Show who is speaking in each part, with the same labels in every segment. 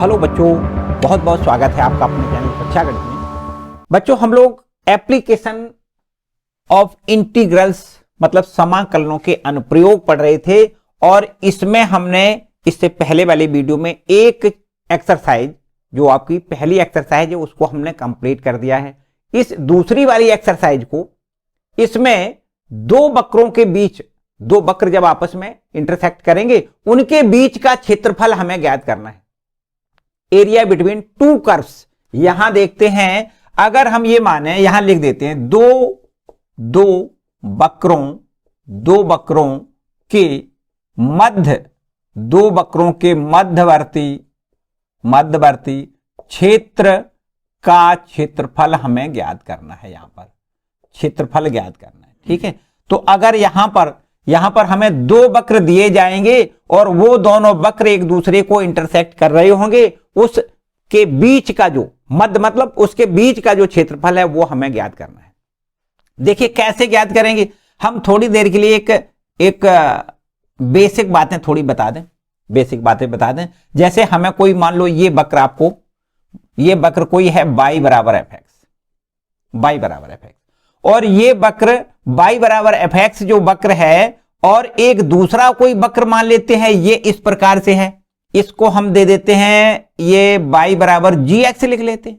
Speaker 1: Hello बच्चों, बहुत बहुत स्वागत है आपका अपने चैनल कक्षा गणित में। बच्चों, हम लोग एप्लीकेशन ऑफ इंटीग्रल्स मतलब समाकलनों के अनुप्रयोग पढ़ रहे थे और इसमें हमने इससे पहले वाले वीडियो में एक एक्सरसाइज जो आपकी पहली एक्सरसाइज है उसको हमने कंप्लीट कर दिया है। इस दूसरी वाली एक्सरसाइज को, इसमें दो वक्रों के बीच, दो वक्र जब आपस में इंटरसेक्ट करेंगे उनके बीच का क्षेत्रफल हमें ज्ञात करना है। Area between two curves. यहां देखते हैं, अगर हम ये माने, यहां लिख देते हैं दो वक्रों के मध्यवर्ती क्षेत्र का क्षेत्रफल हमें ज्ञात करना है। यहां पर क्षेत्रफल ज्ञात करना है, ठीक है। तो अगर यहां पर हमें दो वक्र दिए जाएंगे और वो दोनों वक्र एक दूसरे को इंटरसेक्ट कर रहे होंगे, उसके बीच का जो मध्य मतलब उसके बीच का जो क्षेत्रफल है वो हमें ज्ञात करना है। देखिए कैसे ज्ञात करेंगे। हम थोड़ी देर के लिए एक बेसिक बातें थोड़ी बता दें। जैसे हमें कोई, मान लो ये वक्र कोई है y बराबर fx और ये वक्र y बराबर fx जो वक्र है, और एक दूसरा कोई वक्र मान लेते हैं, ये इस प्रकार से है, इसको हम दे देते हैं, ये y बराबर gx लिख लेते हैं।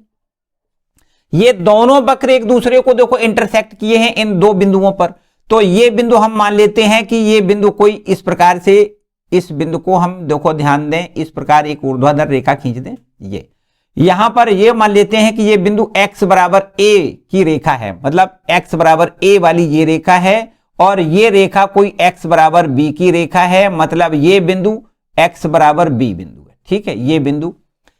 Speaker 1: ये दोनों वक्र एक दूसरे को देखो इंटरसेक्ट किए हैं इन दो बिंदुओं पर। तो ये बिंदु हम मान लेते हैं कि ये बिंदु कोई इस प्रकार से, इस बिंदु को हम देखो ध्यान दें, इस प्रकार एक ऊर्ध्वाधर रेखा खींच दें। ये यहां पर ये मान लेते हैं कि ये बिंदु x बराबर a की रेखा है, मतलब x बराबर a वाली ये रेखा है, और ये रेखा कोई x बराबर b की रेखा है, मतलब ये बिंदु x बराबर b बिंदु है, ठीक है। ये बिंदु,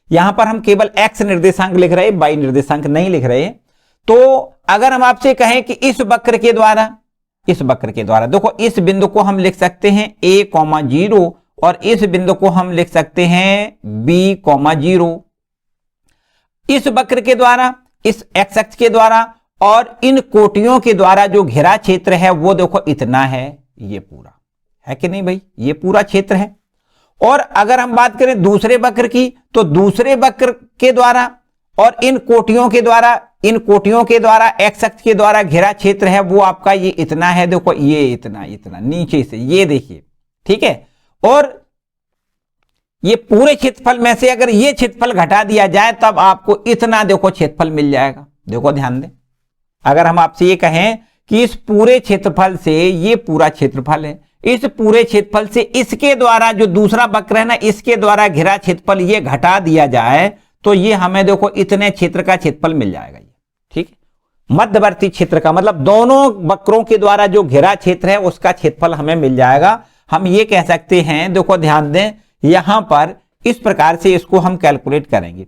Speaker 1: यहां पर हम केवल x निर्देशांक लिख रहे हैं, y निर्देशांक नहीं लिख रहे हैं। तो अगर हम आपसे कहें कि इस वक्र के द्वारा देखो, इस बिंदु को हम लिख सकते हैं a, 0 और इस बिंदु को हम लिख सकते हैं b, 0। इस वक्र के द्वारा, इस x अक्ष के द्वारा और इन कोटियों के द्वारा जो घिरा क्षेत्र है वो देखो इतना है, ये पूरा है कि नहीं भाई, ये पूरा क्षेत्र है। और अगर हम बात करें दूसरे वक्र की, तो दूसरे वक्र के द्वारा और इन कोटियों के द्वारा x अक्ष के द्वारा घिरा क्षेत्र है वो आपका ये इतना है, देखो ये इतना नीचे से, ये देखिए, ठीक है। और ये पूरे क्षेत्रफल में से अगर ये क्षेत्रफल घटा दिया जाए तब आपको इतना देखो क्षेत्रफल मिल जाएगा। देखो ध्यान दें, अगर हम आपसे ये कहें कि इस पूरे क्षेत्रफल से, ये पूरा क्षेत्रफल है, इस पूरे क्षेत्रफल से इसके द्वारा जो दूसरा वक्र है ना, इसके द्वारा घिरा क्षेत्रफल ये घटा दिया जाए तो ये हमें देखो इतने क्षेत्र का क्षेत्रफल मिल जाएगा, ये ठीक है। मध्यवर्ती क्षेत्र का मतलब दोनों वक्रों के द्वारा जो घिरा क्षेत्र है उसका क्षेत्रफल हमें मिल जाएगा। हम ये कह सकते हैं, देखो ध्यान दें, यहां पर इस प्रकार से इसको हम कैलकुलेट करेंगे।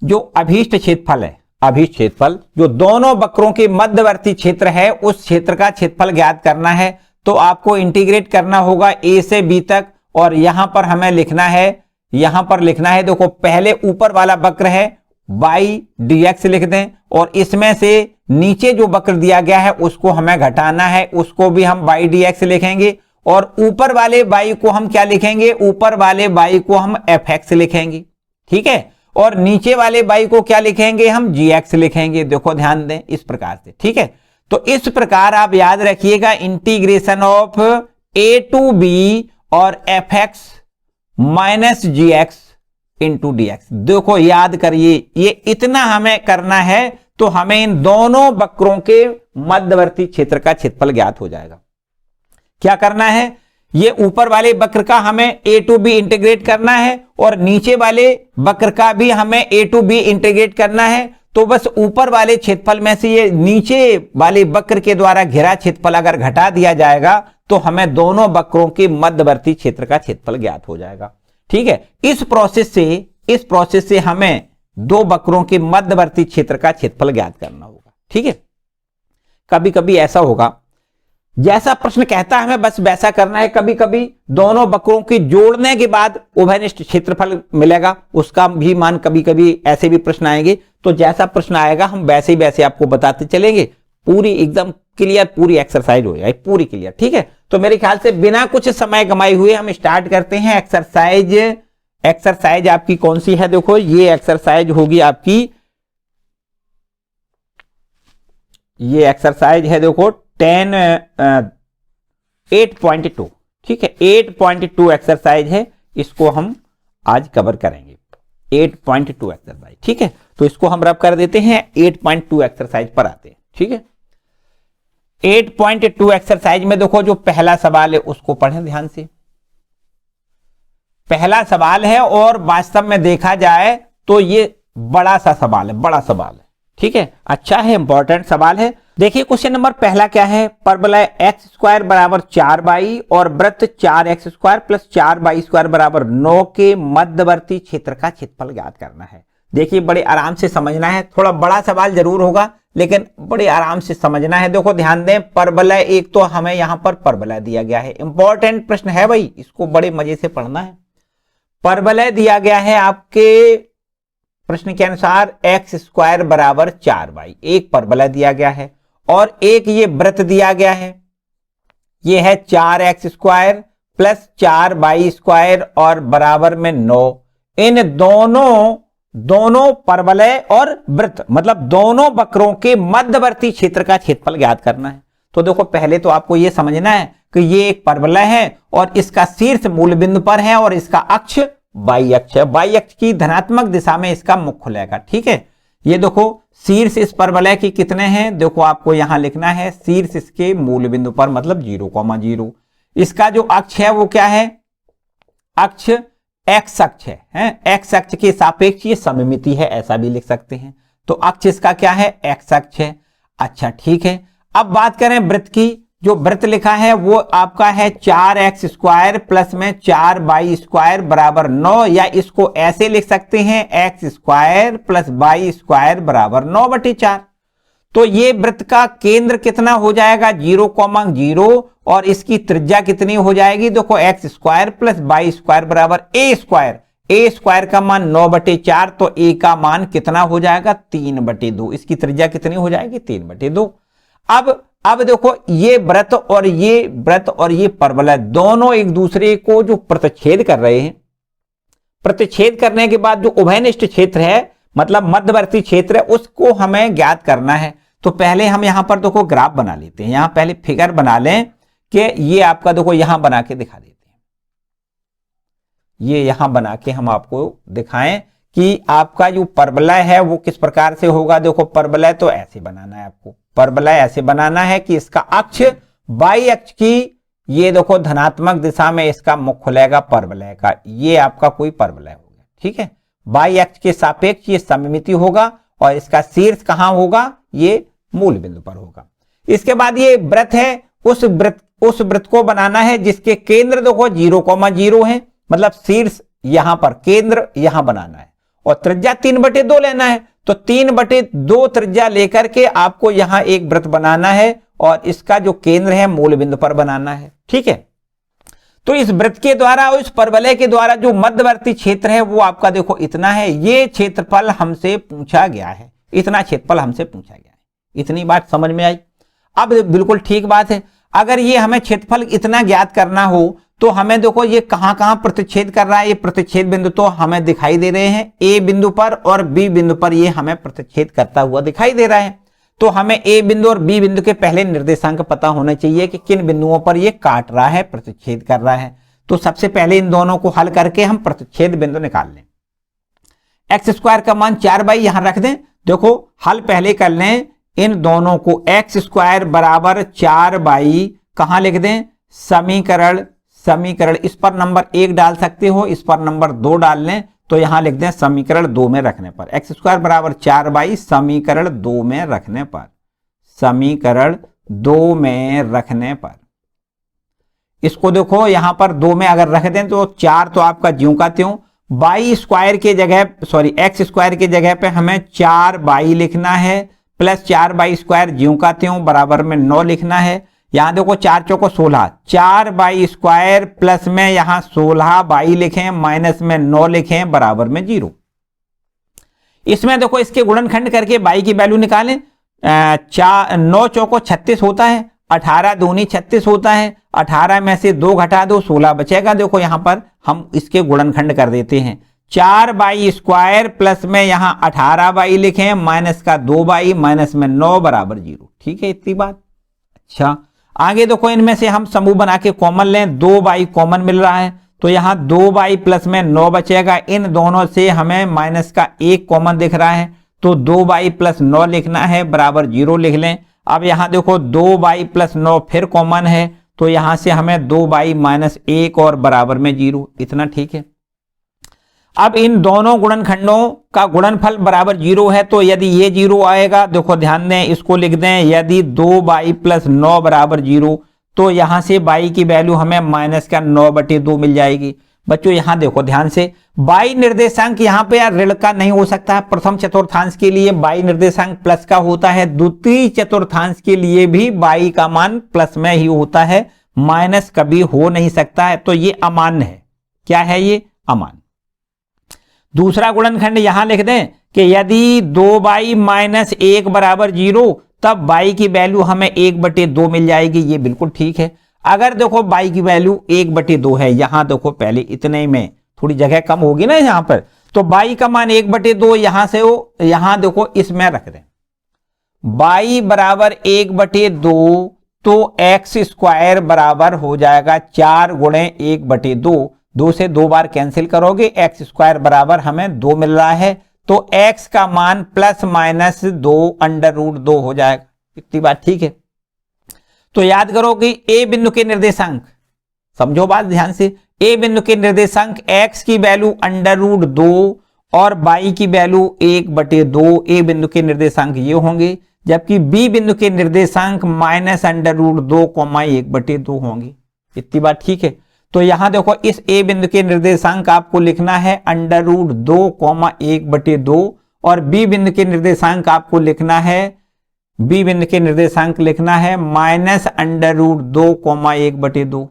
Speaker 1: जो अभीष्ट क्षेत्रफल जो दोनों वक्रों के मध्यवर्ती क्षेत्र है उस क्षेत्र का क्षेत्रफल ज्ञात करना है। तो आपको इंटीग्रेट करना होगा a से b तक, और यहां पर हमें लिखना है, देखो पहले ऊपर वाला वक्र है y dx लिख दें, और इसमें से नीचे जो वक्र दिया गया है उसको हमें घटाना है, उसको भी हम y dx लिखेंगे, और ऊपर वाले y को हम क्या लिखेंगे, ऊपर वाले y को हम fx लिखेंगे, ठीक है। और नीचे वाले y को क्या लिखेंगे, हम gx लिखेंगे। देखो ध्यान दें, इस प्रकार से, ठीक है। तो इस प्रकार आप याद रखिएगा, integration of a to b और fx minus gx into dx। देखो याद करिए, ये इतना हमें करना है तो हमें इन दोनों वक्रों के मध्यवर्ती क्षेत्र का क्षेत्रफल ज्ञात हो जाएगा। क्या करना है, ये ऊपर वाले वक्र का हमें a to b इंटीग्रेट करना है और नीचे वाले वक्र का भी हमें a to b इंटीग्रेट करना है। तो बस ऊपर वाले क्षेत्रफल में से ये नीचे वाले वक्र के द्वारा घिरा क्षेत्रफल अगर घटा दिया जाएगा तो हमें दोनों वक्रों के मध्यवर्ती क्षेत्र का क्षेत्रफल ज्ञात हो जाएगा, ठीक है। इस प्रोसेस से हमें दो वक्रों के मध्यवर्ती क्षेत्र का क्षेत्रफल ज्ञात करना होगा, ठीक है। कभी कभी ऐसा होगा, जैसा प्रश्न कहता है हमें बस वैसा करना है। कभी कभी दोनों वक्रों के जोड़ने के बाद उभयनिष्ठ क्षेत्रफल मिलेगा, उसका भी मान कभी कभी ऐसे भी प्रश्न आएंगे। तो जैसा प्रश्न आएगा हम वैसे ही वैसे आपको बताते चलेंगे। पूरी एकदम क्लियर, पूरी एक्सरसाइज हो जाए, पूरी क्लियर, ठीक है। तो मेरे ख्याल से बिना कुछ समय गमाए हुए हम स्टार्ट करते हैं एक्सरसाइज एक्सरसाइज आपकी कौन सी है, देखो ये एक्सरसाइज होगी आपकी, ये एक्सरसाइज है देखो 8.2, ठीक है 8.2 एक्सरसाइज है, इसको हम आज कवर करेंगे 8.2 एक्सरसाइज, ठीक है। तो इसको हम रब कर देते हैं, 8.2 एक्सरसाइज पर आते हैं, ठीक है। 8.2 एक्सरसाइज में देखो जो पहला सवाल है उसको पढ़ें ध्यान से। पहला सवाल है और वास्तव में देखा जाए तो ये बड़ा सा सवाल है, बड़ा सवाल है, ठीक है, अच्छा है, इंपॉर्टेंट सवाल है। देखिए क्वेश्चन नंबर पहला क्या है, परवलय एक्स स्क्वायर बराबर 4y और वृत्त 4x square plus 4y square बराबर 9 के मध्यवर्ती क्षेत्र का क्षेत्रफल ज्ञात करना है। देखिए बड़े आराम से समझना है, थोड़ा बड़ा सवाल जरूर होगा लेकिन बड़े आराम से समझना है। देखो ध्यान दें, परवलय एक तो हमें यहां पर परवलय दिया गया है, इंपॉर्टेंट प्रश्न है भाई, इसको बड़े मजे से पढ़ना है। परवलय दिया गया है आपके प्रश्न के अनुसार एक्स स्क्वायर बराबर 4y, एक परवलय दिया गया है, और एक ये वृत्त दिया गया है, ये है 4x square plus 4y square और बराबर में 9। इन दोनों परवलय और वृत्त मतलब दोनों वक्रों के मध्यवर्ती क्षेत्र का क्षेत्रफल ज्ञात करना है। तो देखो पहले तो आपको यह समझना है कि ये एक परवलय है और इसका शीर्ष मूल बिंदु पर है और इसका अक्ष y अक्ष है, y अक्ष की धनात्मक दिशा में इसका मुख खुलेगा, ठीक है। ये देखो शीर्ष इस परवलय की कितने हैं, देखो आपको यहां लिखना है शीर्ष इसके मूल बिंदु पर मतलब 0,0। इसका जो अक्ष है वो क्या है, अक्ष एक्स अक्ष है, एक्स अक्ष के सापेक्ष ये सममिति है, ऐसा भी लिख सकते हैं। तो अक्ष इसका क्या है, एक्स अक्ष है। अच्छा ठीक है, अब बात करें वृत्त की, जो वृत्त लिखा है वो आपका है 4x स्क्वायर प्लस में 4y स्क्वायर बराबर 9, या इसको ऐसे लिख सकते हैं x square plus y square बराबर 9/4। तो ये वृत्त का केंद्र कितना हो जाएगा 0,0 और इसकी त्रिज्या कितनी हो जाएगी, देखो x square plus y square बराबर a स्क्वायर का मान 9/4, तो a का मान कितना हो जाएगा 3/2, इसकी त्रिज्या कितनी हो जाएगी 3/2। अब देखो ये वृत्त और ये परवलय दोनों एक दूसरे को जो प्रतिच्छेद कर रहे हैं, प्रतिच्छेद करने के बाद जो उभयनिष्ठ क्षेत्र है मतलब मध्यवर्ती क्षेत्र है उसको हमें ज्ञात करना है। तो पहले हम यहां पर देखो ग्राफ बना लेते हैं, यहां पहले फिगर बना लें कि ये आपका देखो यहां बना के दिखा देते हैं, ये यहां बना के हम आपको दिखाएं कि आपका जो परवलय है वो किस प्रकार से होगा। देखो परवलय तो ऐसे बनाना है आपको, परवलय ऐसे बनाना है कि इसका अक्ष y अक्ष की ये देखो धनात्मक दिशा में इसका मुख खुलेगा परवलय का, ये आपका कोई परवलय हो गया, ठीक है। y अक्ष के सापेक्ष ये सममिति होगा और इसका शीर्ष कहां होगा, ये मूल बिंदु पर होगा। इसके बाद ये वृत्त है, उस वृत्त को बनाना है जिसके केंद्र देखो 0,0 है, मतलब शीर्ष यहां पर, केंद्र यहां बनाना है और त्रिज्या 3/2 लेना है। तो 3/2 त्रिज्या लेकर के आपको यहां एक वृत्त बनाना है और इसका जो केंद्र है मूल बिंदु पर बनाना है, ठीक है। तो इस वृत्त के द्वारा और इस परवलय के द्वारा जो मध्यवर्ती क्षेत्र है वो आपका देखो इतना है, ये क्षेत्रफल हमसे पूछा गया है, इतना क्षेत्रफल हमसे पूछा गया है। इतनी बात समझ में आई। अब बिल्कुल ठीक बात है, अगर ये हमें क्षेत्रफल इतना ज्ञात करना हो तो हमें देखो ये कहां प्रतिच्छेद कर रहा है, ये प्रतिच्छेद बिंदु तो हमें दिखाई दे रहे हैं ए बिंदु पर और बी बिंदु पर, ये हमें प्रतिच्छेद करता हुआ दिखाई दे रहा है। तो हमें ए बिंदु और बी बिंदु के पहले निर्देशांक पता होना चाहिए कि किन बिंदुओं पर ये काट रहा है, प्रतिच्छेद कर रहा है। तो सबसे पहले इन दोनों को हल करके हम प्रतिच्छेद बिंदु निकाल लें। एक्स स्क्वायर का मान 4y यहां रख दें, देखो हल पहले कर लें इन दोनों को, एक्स स्क्वायर बराबर 4y कहां लिख दें, समीकरण इस पर नंबर 1 डाल सकते हो, इस पर नंबर 2 डाल लें, तो यहां लिख दें समीकरण 2 में रखने पर, एक्स स्क्वायर बराबर 4y समीकरण 2 में रखने पर, समीकरण 2 में रखने पर इसको देखो यहां पर 2 में अगर रख दें तो 4 तो आपका ज्यों का त्यों, y स्क्वायर के जगह एक्स स्क्वायर के जगह पे हमें 4y लिखना है प्लस 4y स्क्वायर ज्यों का त्यों बराबर में 9 लिखना है। यहां देखो 4 चौको 16, 4y स्क्वायर प्लस में यहां 16y लिखें माइनस में 9 लिखें बराबर में 0। इसमें देखो इसके गुणनखंड करके y की वैल्यू निकालें, 9 चौको 36 होता है, 18 दूनी 36 होता है, 18 में से 2 घटा दो 16 बचेगा। देखो यहां पर हम इसके गुणनखंड कर देते हैं, 4y² प्लस में यहां 18y लिखे माइनस का 2y माइनस में 9 बराबर 0। ठीक है, इतनी बात। अच्छा आगे देखो इनमें से हम समूह बना के कॉमन लें, 2y कॉमन मिल रहा है तो यहां 2y प्लस में 9 बचेगा। इन दोनों से हमें माइनस का 1 कॉमन दिख रहा है तो 2y प्लस 9 लिखना है बराबर 0 लिख लें। अब यहां देखो 2y प्लस 9 फिर कॉमन है तो यहां से हमें 2y माइनस 1 और बराबर में 0, इतना ठीक है। अब इन दोनों गुणनखंडों का गुणनफल बराबर 0 है तो यदि ये 0 आएगा, देखो ध्यान दें इसको लिख दें, यदि 2y प्लस 9 बराबर 0 तो यहां से y की वैल्यू हमें माइनस का 9/2 मिल जाएगी। बच्चों यहां देखो ध्यान से, y निर्देशांक यहां पे यार ऋण का नहीं हो सकता है। प्रथम चतुर्थांश के लिए y निर्देशांक प्लस का होता है, द्वितीय चतुर्थांश के लिए भी y का मान प्लस में ही होता है, माइनस कभी हो नहीं सकता है। तो ये अमान्य है। क्या है ये? अमान्य। दूसरा गुणनखंड यहां लिख दें कि यदि 2y माइनस 1 बराबर 0 तब y की वैल्यू हमें 1/2 मिल जाएगी। ये बिल्कुल ठीक है। अगर देखो y की वैल्यू 1/2 है, यहां देखो पहले इतने में थोड़ी जगह कम होगी ना यहां पर, तो y का मान 1/2 यहां से हो, यहां देखो इसमें रख दें y बराबर 1/2 तो x² बराबर हो जाएगा 4 गुणे 1/2। 2 से 2 बार कैंसिल करोगे, x² बराबर हमें 2 मिल रहा है तो x का मान प्लस माइनस 2 √2 हो जाएगा। इतनी बात ठीक है। तो याद करो कि a बिंदु के निर्देशांक, समझो बात ध्यान से, a बिंदु के निर्देशांक x की वैल्यू √2 और y की वैल्यू 1/2 a बिंदु के निर्देशांक ये होंगे, जबकि b बिंदु के निर्देशांक माइनस √2, 1/2 होंगे। इतनी बात ठीक है। तो यहां देखो इस a बिंदु के निर्देशांक आपको लिखना है √2, 1/2 और b बिंदु के निर्देशांक आपको लिखना है, b बिंदु के निर्देशांक लिखना है माइनस √2, 1/2।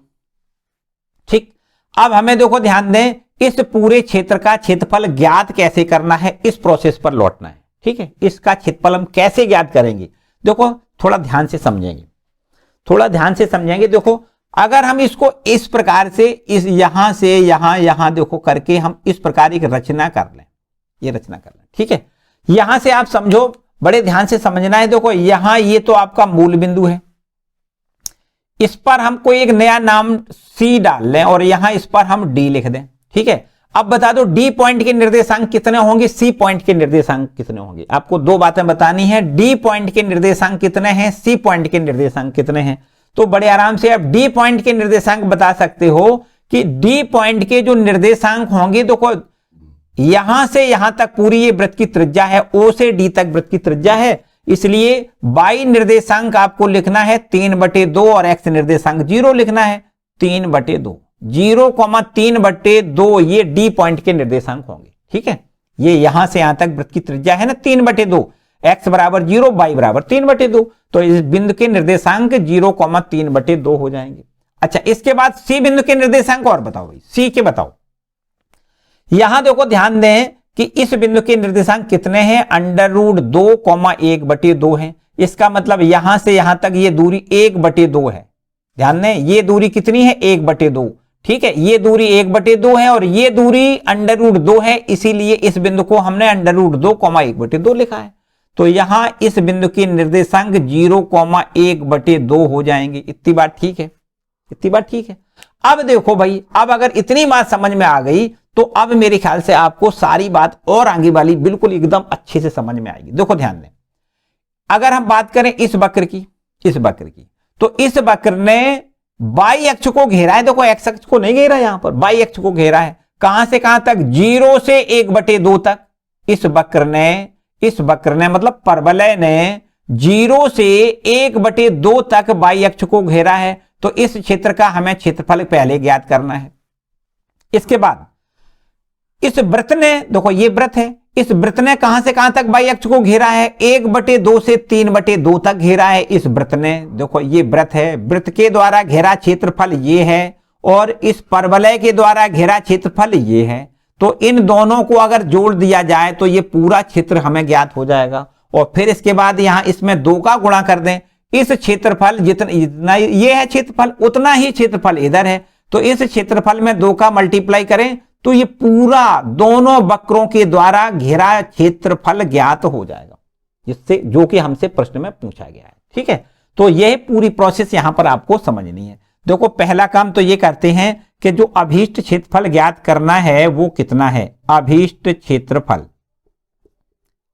Speaker 1: ठीक। अब हमें देखो ध्यान दें, इस पूरे क्षेत्र का क्षेत्रफल ज्ञात कैसे करना है, इस प्रोसेस पर लौटना है। ठीक है, इसका क्षेत्रफल हम कैसे ज्ञात करेंगे, देखो थोड़ा ध्यान से समझेंगे, थोड़ा ध्यान से समझेंगे। देखो अगर हम इसको इस प्रकार से, इस यहां से यहां देखो करके हम इस प्रकार एक रचना कर लें, ये रचना कर लें। ठीक है, यहां से आप समझो, बड़े ध्यान से समझना है। देखो यहां ये तो आपका मूल बिंदु है, इस पर हम कोई एक नया नाम C डाल लें और यहां इस पर हम D लिख दें। ठीक है, अब बता दो D पॉइंट के निर्देशांक कितने होंगे, C पॉइंट के निर्देशांक कितने होंगे। आपको दो बातें बतानी है, D पॉइंट के निर्देशांक कितने हैं, C पॉइंट के निर्देशांक कितने हैं। तो बड़े आराम से आप D पॉइंट के निर्देशांक बता सकते हो कि D पॉइंट के जो निर्देशांक होंगे, देखो यहां से यहां तक पूरी ये वृत्त की त्रिज्या है, O से D तक वृत्त की त्रिज्या है, इसलिए y निर्देशांक आपको लिखना है 3/2 और x निर्देशांक 0 लिखना है 3/2। 0,3/2 ये D पॉइंट के निर्देशांक होंगे। ठीक है, ये यहां से यहां तक वृत्त की त्रिज्या है ना 3/2, x बराबर 0, y बराबर 3/2, तो इस बिंदु के निर्देशांक 0,3/2 हो जाएंगे। अच्छा, इसके बाद C बिंदु के निर्देशांक और बताओ भाई, C के बताओ। यहां देखो ध्यान दें कि इस बिंदु के निर्देशांक कितने हैं, √2, 1/2 है। इसका मतलब यहां से यहां तक ये दूरी 1/2 है। ध्यान दें, ये दूरी कितनी है, 1/2। ठीक है, ये दूरी 1/2 है और ये दूरी √2 है, इसीलिए इस बिंदु को हमने √2, 1/2 लिखा है। तो यहां इस बिंदु के निर्देशांक 0,1/2 हो जाएंगे। इतनी बात ठीक है, इतनी बात ठीक है। अब देखो भाई, अब अगर इतनी बात समझ में आ गई तो अब मेरे ख्याल से आपको सारी बात और आगे वाली बिल्कुल एकदम अच्छे से समझ में आएगी। देखो ध्यान दें, अगर हम बात करें इस वक्र की, तो इस वक्र ने y अक्ष को घेरा है। देखो x अक्ष को नहीं घेरा, यहां पर y अक्ष को घेरा है। कहां से कहां तक, 0 से 1/2 तक। इस वक्र ने मतलब परवलय ने 0 से 1/2 तक y अक्ष को घेरा है। तो इस क्षेत्र का हमें क्षेत्रफल पहले ज्ञात करना है। इसके बाद इस वृत्त ने, देखो ये वृत्त है, इस वृत्त ने कहां से कहां तक y अक्ष को घेरा है, 1/2 से 3/2 तक घेरा है इस वृत्त ने। देखो ये वृत्त है, वृत्त के द्वारा घेरा क्षेत्रफल ये है और इस परवलय के द्वारा घेरा क्षेत्रफल ये है। तो इन दोनों को अगर जोड़ दिया जाए तो ये पूरा क्षेत्र हमें ज्ञात हो जाएगा। और फिर इसके बाद यहां इसमें 2 का गुणा कर दें, इस क्षेत्रफल जितना ये है क्षेत्रफल, उतना ही क्षेत्रफल इधर है। तो इस क्षेत्रफल में 2 का मल्टीप्लाई करें तो ये पूरा दोनों वक्रों के द्वारा घेरा क्षेत्रफल ज्ञात हो जाएगा, जिससे जो कि हमसे प्रश्न में पूछा गया है। ठीक है, तो यह पूरी प्रोसेस यहां पर आपको समझनी है। देखो पहला काम तो ये करते हैं कि जो अभीष्ट क्षेत्रफल ज्ञात करना है वो कितना है। अभीष्ट क्षेत्रफल,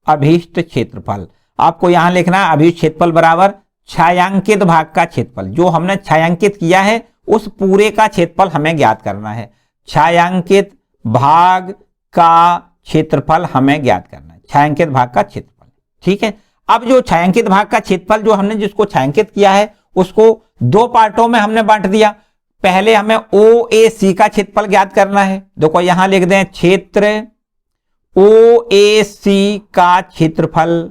Speaker 1: अभीष्ट क्षेत्रफल आपको यहां लिखना है अभीष्ट क्षेत्रफल बराबर छायांकित भाग का क्षेत्रफल। जो हमने छायांकित किया है उस पूरे का क्षेत्रफल हमें ज्ञात करना है। छायांकित भाग का क्षेत्रफल हमें ज्ञात करना है, छायांकित भाग का क्षेत्रफल। ठीक है, अब जो छायांकित भाग का क्षेत्रफल जो हमने जिसको छायांकित किया है उसको 2 पार्टों में हमने बांट दिया। पहले हमें OAC का क्षेत्रफल ज्ञात करना है। देखो यहां लिख दें क्षेत्र OAC का क्षेत्रफल,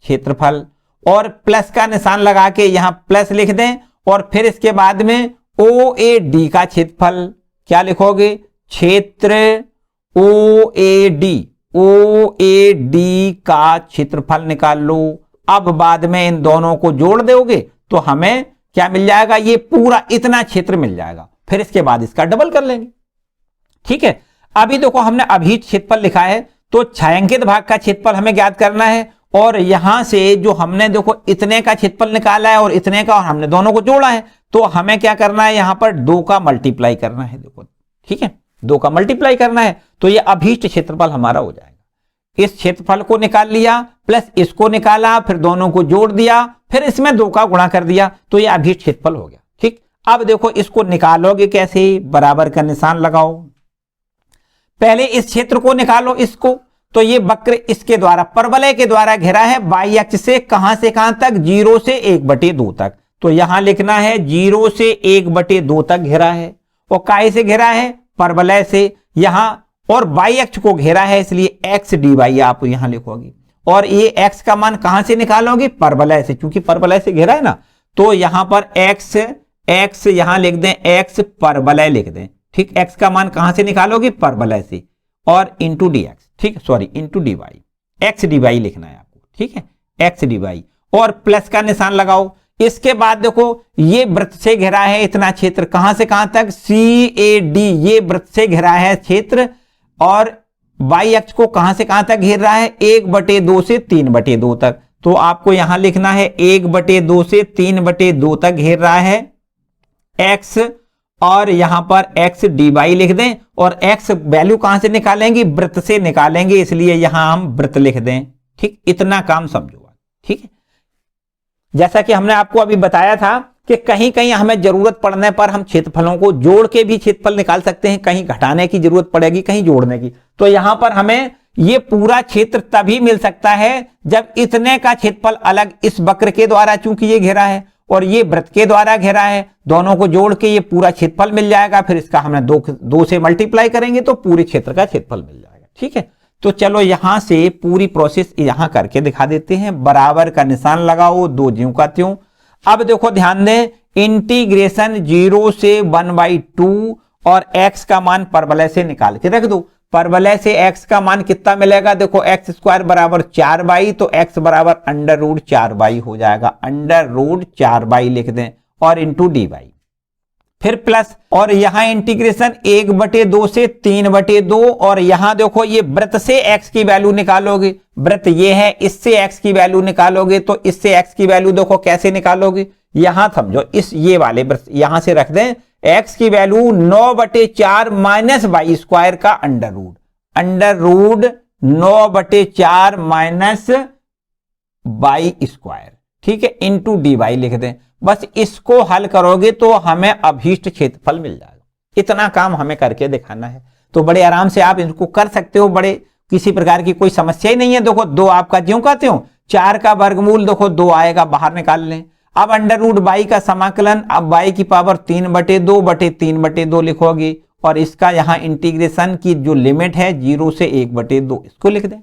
Speaker 1: क्षेत्रफल और प्लस का निशान लगा के यहां प्लस लिख दें और फिर इसके बाद में OAD का क्षेत्रफल। क्या लिखोगे? क्षेत्र OAD, OAD का क्षेत्रफल निकाल लो। अब बाद में इन दोनों को जोड़ दोगे तो हमें क्या मिल जाएगा? ये पूरा इतना क्षेत्र मिल जाएगा। फिर इसके बाद इसका डबल कर लेंगे। ठीक है, अभी देखो हमने अभीष्ट क्षेत्रफल लिखा है तो छायांकित भाग का क्षेत्रफल हमें ज्ञात करना है और यहां से जो हमने देखो इतने का क्षेत्रफल निकाला है और इतने का और हमने दोनों को जोड़ा है तो हमें क्या करना है? यहां पर 2 का मल्टीप्लाई करना है। देखो ठीक है, 2 का मल्टीप्लाई करना है तो ये अभीष्ट क्षेत्रफल हमारा हो जाएगा। इस क्षेत्रफल को निकाल लिया प्लस इसको निकाला, फिर दोनों को जोड़ दिया, फिर इसमें 2 का गुणा कर दिया तो ये अभीष्ट क्षेत्रफल हो गया। ठीक, अब देखो इसको निकालोगे कैसे? बराबर का निशान लगाओ। पहले इस क्षेत्र को निकालो, इसको तो ये वक्र इसके द्वारा परवलय के द्वारा घेरा है y अक्ष से कहां तक? 0 से 1/2 तक। तो यहां लिखना है 0 से 1/2 तक घेरा है। और काहे से घेरा है? परवलय से। यहां और y अक्ष को घेरा है इसलिए x dy आप यहां लिखोगे। और ये x का मान कहां से निकालोगे? परवलय से, क्योंकि परवलय से घेरा है ना। तो यहां पर x यहां लिख दें, x परवलय लिख दें। ठीक, x का मान कहां से निकालोगे? परवलय से। और इंटू dx, ठीक, sorry into dy, x dy लिखना है आपको। ठीक है, x dy और प्लस का निशान लगाओ। इसके बाद देखो ये वृत्त से घेरा है इतना क्षेत्र, कहां से कहां तक? CAD, ये वृत्त से घेरा है क्षेत्र और y अक्ष को कहां से कहां तक घेर रहा है? 1/2 से 3/2 तक। तो आपको यहां लिखना है 1/2 से 3/2 तक घेर रहा है x और यहां पर x dy लिख दें और x वैल्यू कहां से निकालेंगे? वृत्त से निकालेंगे, इसलिए यहां हम वृत्त लिख दें। ठीक, इतना काम समझो। ठीक है, जैसा कि हमने आपको अभी बताया था कि कहीं कहीं हमें जरूरत पड़ने पर हम क्षेत्रफलों को जोड़ के भी क्षेत्रफल निकाल सकते हैं, कहीं घटाने की जरूरत पड़ेगी, कहीं जोड़ने की। तो यहां पर हमें ये पूरा क्षेत्र तभी मिल सकता है जब इतने का क्षेत्रफल अलग इस वक्र के द्वारा, चूंकि ये घेरा है और ये वृत्त के द्वारा घेरा है, दोनों को जोड़ के ये पूरा क्षेत्रफल मिल जाएगा। फिर इसका हमें 2 से मल्टीप्लाई करेंगे तो पूरे क्षेत्र का क्षेत्रफल मिल जाएगा। ठीक है, तो चलो यहां से पूरी प्रोसेस यहां करके दिखा देते हैं। बराबर का निशान लगाओ, 2 ज्यों का त्यों। अब देखो ध्यान दें, इंटीग्रेशन 0 से 1/2 और x का मान परवलय से निकाल के रख दो। परवलय से x का मान कितना मिलेगा? देखो x² बराबर 4y, तो x बराबर √4y हो जाएगा। √4y लिख दें और इंटू dy, फिर प्लस और यहां इंटीग्रेशन 1/2 से 3/2 और यहां देखो ये वृत्त से x की वैल्यू निकालोगे। वृत्त ये है, इससे x की वैल्यू निकालोगे तो इससे x की वैल्यू देखो कैसे निकालोगे? यहां समझो, इस ये वाले वृत्त यहां से रख दें, x की वैल्यू 9/4 माइनस y² का अंडर रूट 9/4 माइनस y²। ठीक है, इंटू dy लिख दें। बस इसको हल करोगे तो हमें अभीष्ट क्षेत्रफल मिल जाएगा। इतना काम हमें करके दिखाना है, तो बड़े आराम से आप इसको कर सकते हो। बड़े किसी प्रकार की कोई समस्या ही नहीं है। देखो 2 आपका ज्यों का त्यों, 4 का वर्गमूल देखो 2 आएगा, बाहर निकाल लें। अब √y का समाकलन, अब y की पावर 3/2 लिखोगे और इसका यहां इंटीग्रेशन की जो लिमिट है 0 से 1/2 इसको लिख दें।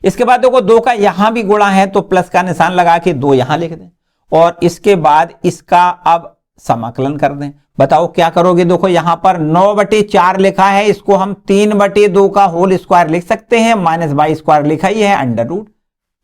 Speaker 1: इसके बाद देखो 2 का यहां भी गुणा है तो प्लस का निशान लगा के 2 यहां लिख दें और इसके बाद इसका अब समाकलन कर दें। बताओ क्या करोगे? देखो यहां पर 9/4 लिखा है, इसको हम 3/2 का होल स्क्वायर लिख सकते हैं, माइनस y² लिखा ही है अंडर रूट।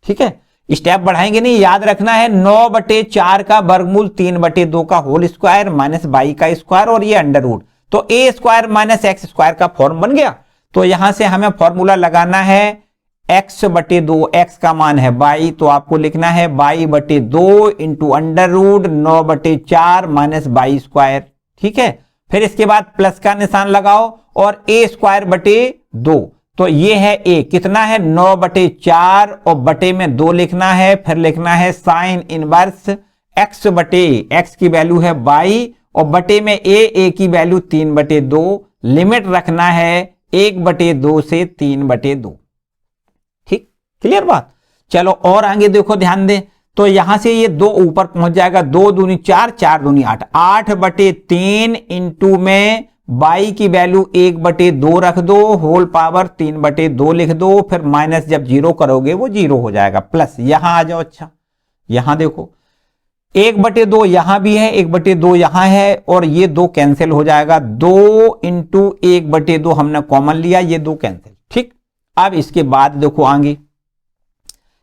Speaker 1: ठीक है, स्टेप बढ़ाएंगे नहीं, याद रखना है 9/4 का वर्गमूल 3/2 का होल स्क्वायर माइनस बाई का स्क्वायर और ये अंडर रूट, तो ए स्क्वायर माइनस एक्स स्क्वायर का फॉर्म बन गया। तो यहां से हमें फॉर्मूला लगाना है x/2, x का मान है बाई, तो आपको लिखना है बाई/2 into under root 9/4 minus y square. ठीक है, फिर इसके बाद प्लस का निशान लगाओ और a स्क्वायर बटे 2, तो ये है a, कितना है 9/4 और बटे में 2 लिखना है, फिर लिखना है साइन इनवर्स x की वैल्यू है बाई और बटे में a की वैल्यू 3/2, लिमिट रखना है 1/2 से 3/2। ठीक, क्लियर बात। चलो और आगे देखो, ध्यान दें, तो यहां से ये 2 ऊपर पहुंच जाएगा, 2 दूनी 4, 4 दूनी 8, 8/3 इंटू में बाई की वैल्यू 1/2 रख दो, होल पावर 3/2 लिख दो, फिर माइनस जब 0 करोगे वो 0 हो जाएगा, प्लस यहां आ जाओ। अच्छा, यहां देखो 1/2 यहां भी है, 1/2 यहां है और ये 2 कैंसिल हो जाएगा, 2 इंटू 1/2 हमने कॉमन लिया, ये 2 कैंसिल। ठीक, अब इसके बाद देखो आगे,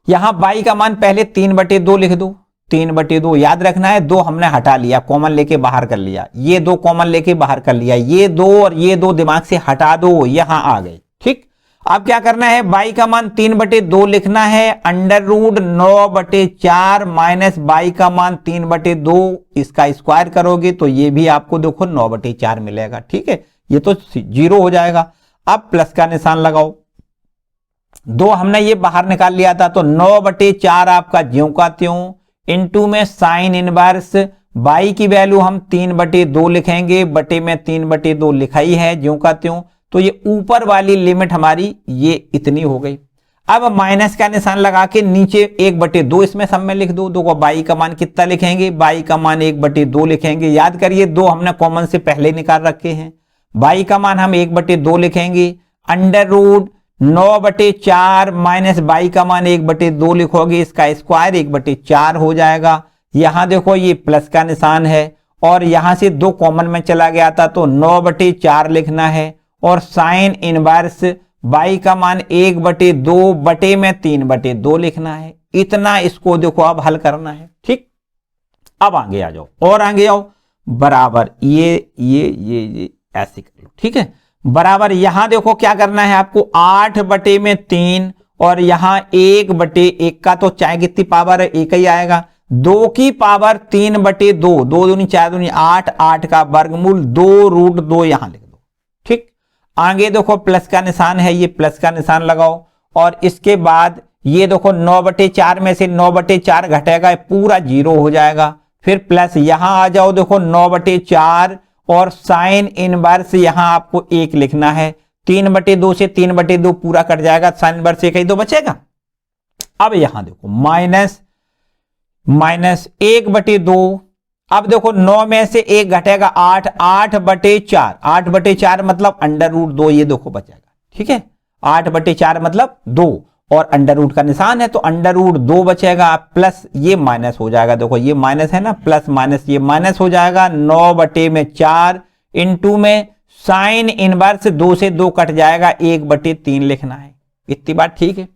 Speaker 1: यहां बाई का मान पहले 3/2 लिख दो, 3/2 याद रखना है, 2 हमने हटा लिया, कॉमन लेके बाहर कर लिया, ये 2 कॉमन लेके बाहर कर लिया, ये 2 और ये 2 दिमाग से हटा दो, यहां आ गए। ठीक, अब क्या करना है, बाई का मान 3/2 लिखना है, अंडर रूट 9/4 माइनस बाई का मान 3/2, इसका स्क्वायर करोगे तो ये भी आपको देखो 9/4 मिलेगा। ठीक है, ये तो 0 हो जाएगा। अब प्लस का निशान लगाओ, 2 हमने ये बाहर निकाल लिया था, तो 9/4 आपका ज्यों का त्यों इंटू में साइन इनवर्स बाई की वैल्यू हम 3/2 लिखेंगे, बटे में 3/2 लिखा ही है ज्यों का त्यों, तो ये ऊपर वाली लिमिट हमारी ये इतनी हो गई। अब माइनस का निशान लगा के नीचे 1/2 इसमें सब में लिख दो, देखो बाई का मान कितना लिखेंगे, बाई का मान 1/2 लिखेंगे, याद करिए 2 हमने कॉमन से पहले निकाल रखे हैं, बाई का मान हम 1/2 लिखेंगे, अंडर रूट 9/4 माइनस बाई का मान 1/2 लिखोगे, इसका स्क्वायर 1/4 हो जाएगा। यहां देखो ये प्लस का निशान है और यहां से 2 कॉमन में चला गया था, तो 9/4 लिखना है और साइन इनवर्स बाई का मान 1/2 बटे में 3/2 लिखना है। इतना इसको देखो अब हल करना है। ठीक, अब आगे आ जाओ और आगे आओ, बराबर ये ऐसे कर लो। ठीक है, बराबर यहां देखो क्या करना है आपको, 8/3 और यहां 1/1 का तो चाहे कितनी पावर है, 1 ही आएगा, 2 की पावर 3/2, 2 दूनी 4 दूनी 8, 8 का वर्गमूल 2√2 यहां लिख दो। ठीक, आगे देखो प्लस का निशान है, ये प्लस का निशान लगाओ और इसके बाद ये देखो 9/4 में से 9/4 घटेगा, पूरा 0 हो जाएगा, फिर प्लस यहां आ जाओ, देखो 9/4 और साइन इनवर्स यहां आपको 1 लिखना है, 3/2 से 3/2 पूरा कट जाएगा, साइन इनवर्स 1 ही तो बचेगा। अब यहां देखो माइनस 1/2, अब देखो 9 में से 1 घटेगा 8, 8/4, 8/4 मतलब अंडर रूट 2, ये देखो बचेगा। ठीक है, 8/4 मतलब 2 और अंडर रूट का निशान है तो अंडर रूट 2 बचेगा, प्लस ये माइनस हो जाएगा, देखो ये माइनस है ना, प्लस माइनस ये माइनस हो जाएगा, 9/4 इंटू में साइन इनवर्स 2 से 2 कट जाएगा, 1/3 लिखना है। इतनी बात ठीक है।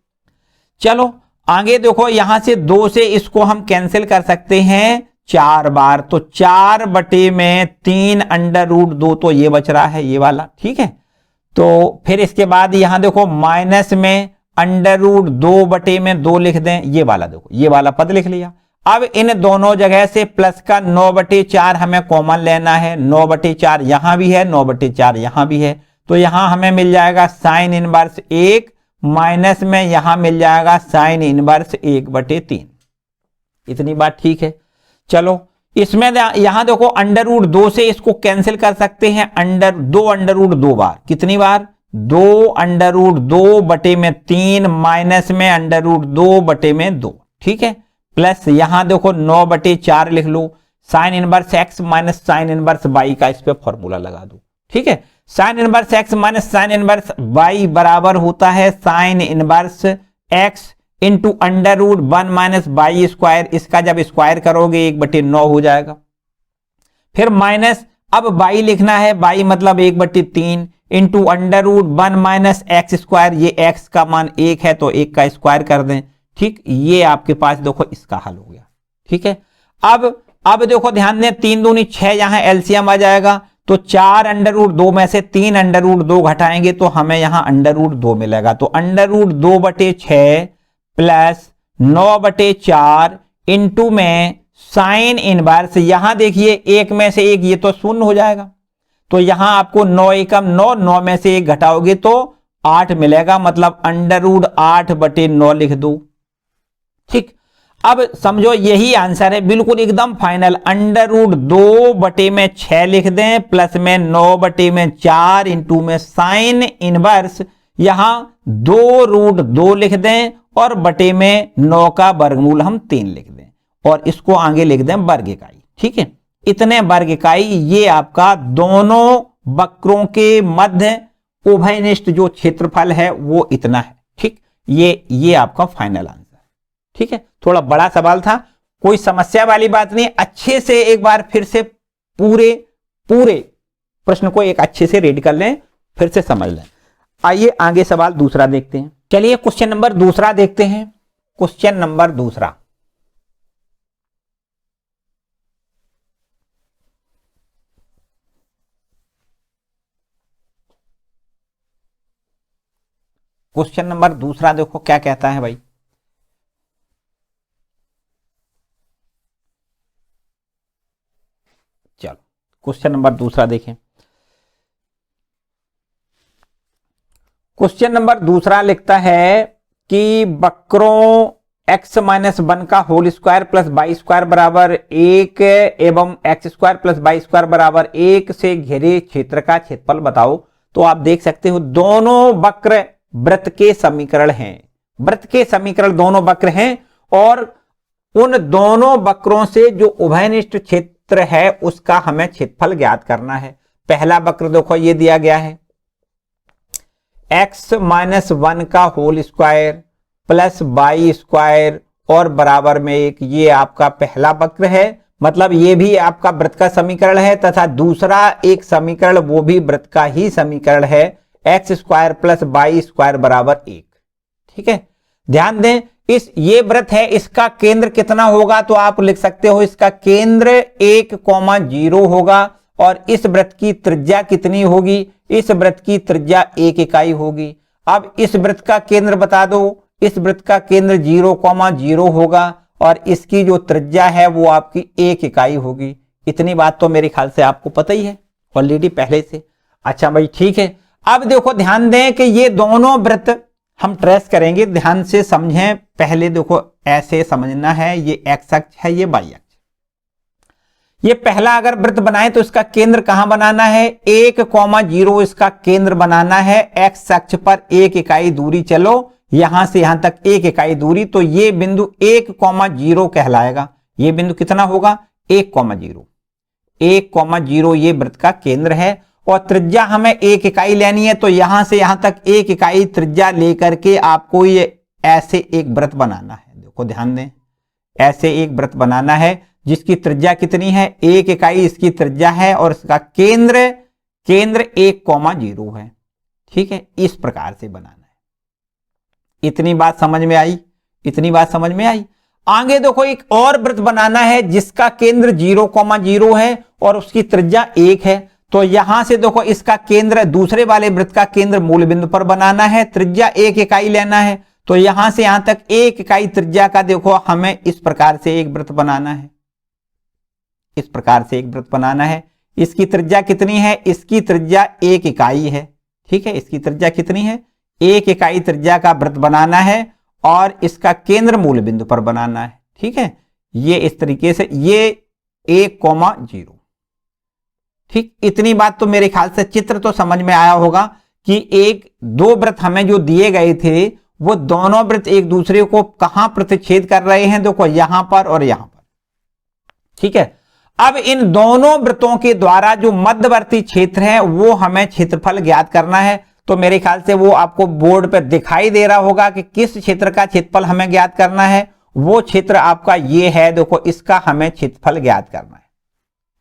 Speaker 1: चलो आगे देखो, यहां से 2 से इसको हम कैंसिल कर सकते हैं 4 बार, तो 4/3 अंडर रूट 2 तो ये बच रहा है ये वाला। ठीक है, तो फिर इसके बाद यहां देखो माइनस में अंडर रूट 2/2 लिख दें, ये वाला देखो ये वाला पद लिख लिया। अब इन दोनों जगह से प्लस का 9/4 हमें कॉमन लेना है, 9/4 यहां भी है, 9/4 यहां भी है, तो यहां हमें मिल जाएगा साइन इनवर्स 1 माइनस में यहां मिल जाएगा साइन इनवर्स 1/3। इतनी बात ठीक है। चलो इसमें यहां देखो अंडर रूट 2 से इसको कैंसिल कर सकते हैं, अंडर रूट 2 बार, कितनी बार 2 अंडर रूट 2/3 माइनस में अंडर रूट 2/2। ठीक है, प्लस यहां देखो 9/4 लिख लो, sine inverse x minus sine inverse y का इस पे फॉर्मूला लगा दो। ठीक है, sine inverse x minus sine inverse y बराबर होता है sine inverse x into under root 1 minus y square, इसका जब स्क्वायर करोगे 1/9 हो जाएगा, फिर माइनस अब बाई लिखना है, बाई मतलब 1/3 into under root 1 minus x square, ये एक्स का मान 1 है तो 1 का स्क्वायर कर दें। ठीक, ये आपके पास देखो इसका हल हो गया। ठीक है, अब देखो ध्यान दें, 3 दूनी 6, यहां एलसीएम आ जाएगा, तो 4 अंडर रूट 2 में से 3 अंडर रूट 2 घटाएंगे तो हमें यहां अंडर रूट 2 मिलेगा। तो अंडर रूट 2/6 प्लस 9/4 इंटू में साइन इनवर्स, यहां देखिए 1 में से 1 ये तो शून्य हो जाएगा, तो यहां आपको 9 एकम 9, 9 में से 1 घटाओगे तो 8 मिलेगा, मतलब अंडर रूट 8/9 लिख दो। ठीक, अब समझो यही आंसर है, बिल्कुल एकदम फाइनल। अंडर रूट 2/6 लिख दें, प्लस में 9/4 इंटू में साइन इनवर्स, यहां 2√2 लिख दें और बटे में 9 का वर्गमूल हम 3 लिख दें और इसको आगे लिख दें वर्ग इकाई। ठीक है, इतने वर्ग इकाई, ये आपका दोनों वक्रों के मध्य उभयनिष्ठ जो क्षेत्रफल है वो इतना है। ठीक, ये आपका फाइनल आंसर। ठीक है, थोड़ा बड़ा सवाल था, कोई समस्या वाली बात नहीं। अच्छे से एक बार फिर से पूरे प्रश्न को एक अच्छे से रीड कर लें, फिर से समझ लें। आइए आगे सवाल दूसरा देखते हैं। चलिए क्वेश्चन नंबर दूसरा देखते हैं। क्वेश्चन नंबर दूसरा, क्वेश्चन नंबर दूसरा देखो क्या कहता है भाई। चलो क्वेश्चन नंबर दूसरा देखें। क्वेश्चन नंबर दूसरा लिखता है कि वक्रों x-1 का whole square plus Y square बराबर 1 एवं x square plus Y square बराबर 1 से घिरे क्षेत्र का क्षेत्रफल बताओ। तो आप देख सकते हो दोनों वक्र वृत्त के समीकरण हैं, वृत्त के समीकरण दोनों वक्र हैं और उन दोनों वक्रों से जो उभयनिष्ठ क्षेत्र है उसका हमें क्षेत्रफल ज्ञात करना है। पहला वक्र देखो ये दिया गया है x-1 का whole square plus Y square और बराबर में 1, ये आपका पहला वक्र है, मतलब ये भी आपका वृत्त का समीकरण है तथा दूसरा एक समीकरण वो भी वृत्त का ही समीकरण है, X square plus Y square बराबर 1। ठीक है, ध्यान दें ये वृत्त है, इसका केंद्र कितना होगा तो आप लिख सकते हो इसका केंद्र 1,0 होगा और इस वृत्त की त्रिज्या कितनी होगी, इस वृत्त की त्रिज्या 1 इकाई होगी। अब इस वृत्त का केंद्र बता दो, इस वृत्त का केंद्र 0,0 होगा और इसकी जो त्रिज्या है वो आपकी 1 इकाई होगी। इतनी बात तो मेरे ख्याल से आपको पता ही है ऑलरेडी पहले से। अच्छा भाई ठीक है, अब देखो ध्यान दें कि ये दोनों वृत्त हम ट्रेस करेंगे, ध्यान से समझें। पहले देखो ऐसे समझना है, ये एक्स अक्ष है, ये वाई अक्ष। ये पहला अगर वृत्त बनाए तो इसका केंद्र कहां बनाना है, 1,0 इसका केंद्र बनाना है। एक्स अक्ष पर 1 इकाई दूरी, चलो यहां से यहां तक 1 इकाई दूरी, तो ये बिंदु 1,0 कहलाएगा। ये बिंदु कितना होगा 1,0। 1,0 ये वृत्त का केंद्र है और त्रिज्या हमें 1 इकाई लेनी है, तो यहां से यहां तक 1 इकाई त्रिज्या लेकर के आपको ये ऐसे एक वृत्त बनाना है। देखो ध्यान दें, ऐसे एक वृत्त बनाना है जिसकी त्रिज्या कितनी है 1 इकाई इसकी त्रिज्या है और इसका केंद्र 1,0 है। ठीक है, इस प्रकार से बनाना है। इतनी बात समझ में आई, इतनी बात समझ में आई। आगे देखो एक और वृत्त बनाना है जिसका केंद्र 0,0 है और उसकी त्रिज्या 1 है, तो यहां से देखो इसका केंद्र दूसरे वाले वृत्त का केंद्र मूल बिंदु पर बनाना है, त्रिज्या 1 इकाई लेना है, तो यहां से यहां तक 1 इकाई त्रिज्या का देखो हमें इस प्रकार से एक वृत्त बनाना है, इस प्रकार से एक वृत्त बनाना है। इसकी त्रिज्या कितनी है, इसकी त्रिज्या 1 इकाई है। ठीक है, इसकी त्रिज्या कितनी है 1 इकाई त्रिज्या का वृत्त बनाना है और इसका केंद्र मूल बिंदु पर बनाना है। ठीक है, ये इस तरीके से ये 1,0। ठीक, इतनी बात तो मेरे ख्याल से चित्र तो समझ में आया होगा कि दो वृत्त हमें जो दिए गए थे वो दोनों वृत्त एक दूसरे को कहां प्रतिच्छेद कर रहे हैं, देखो यहां पर और यहां पर। ठीक है, अब इन दोनों वृत्तों के द्वारा जो मध्यवर्ती क्षेत्र है वो हमें क्षेत्रफल ज्ञात करना है। तो मेरे ख्याल से वो आपको बोर्ड पर दिखाई दे रहा होगा कि किस क्षेत्र का क्षेत्रफल हमें ज्ञात करना है। वो क्षेत्र आपका ये है, देखो इसका हमें क्षेत्रफल ज्ञात करना है।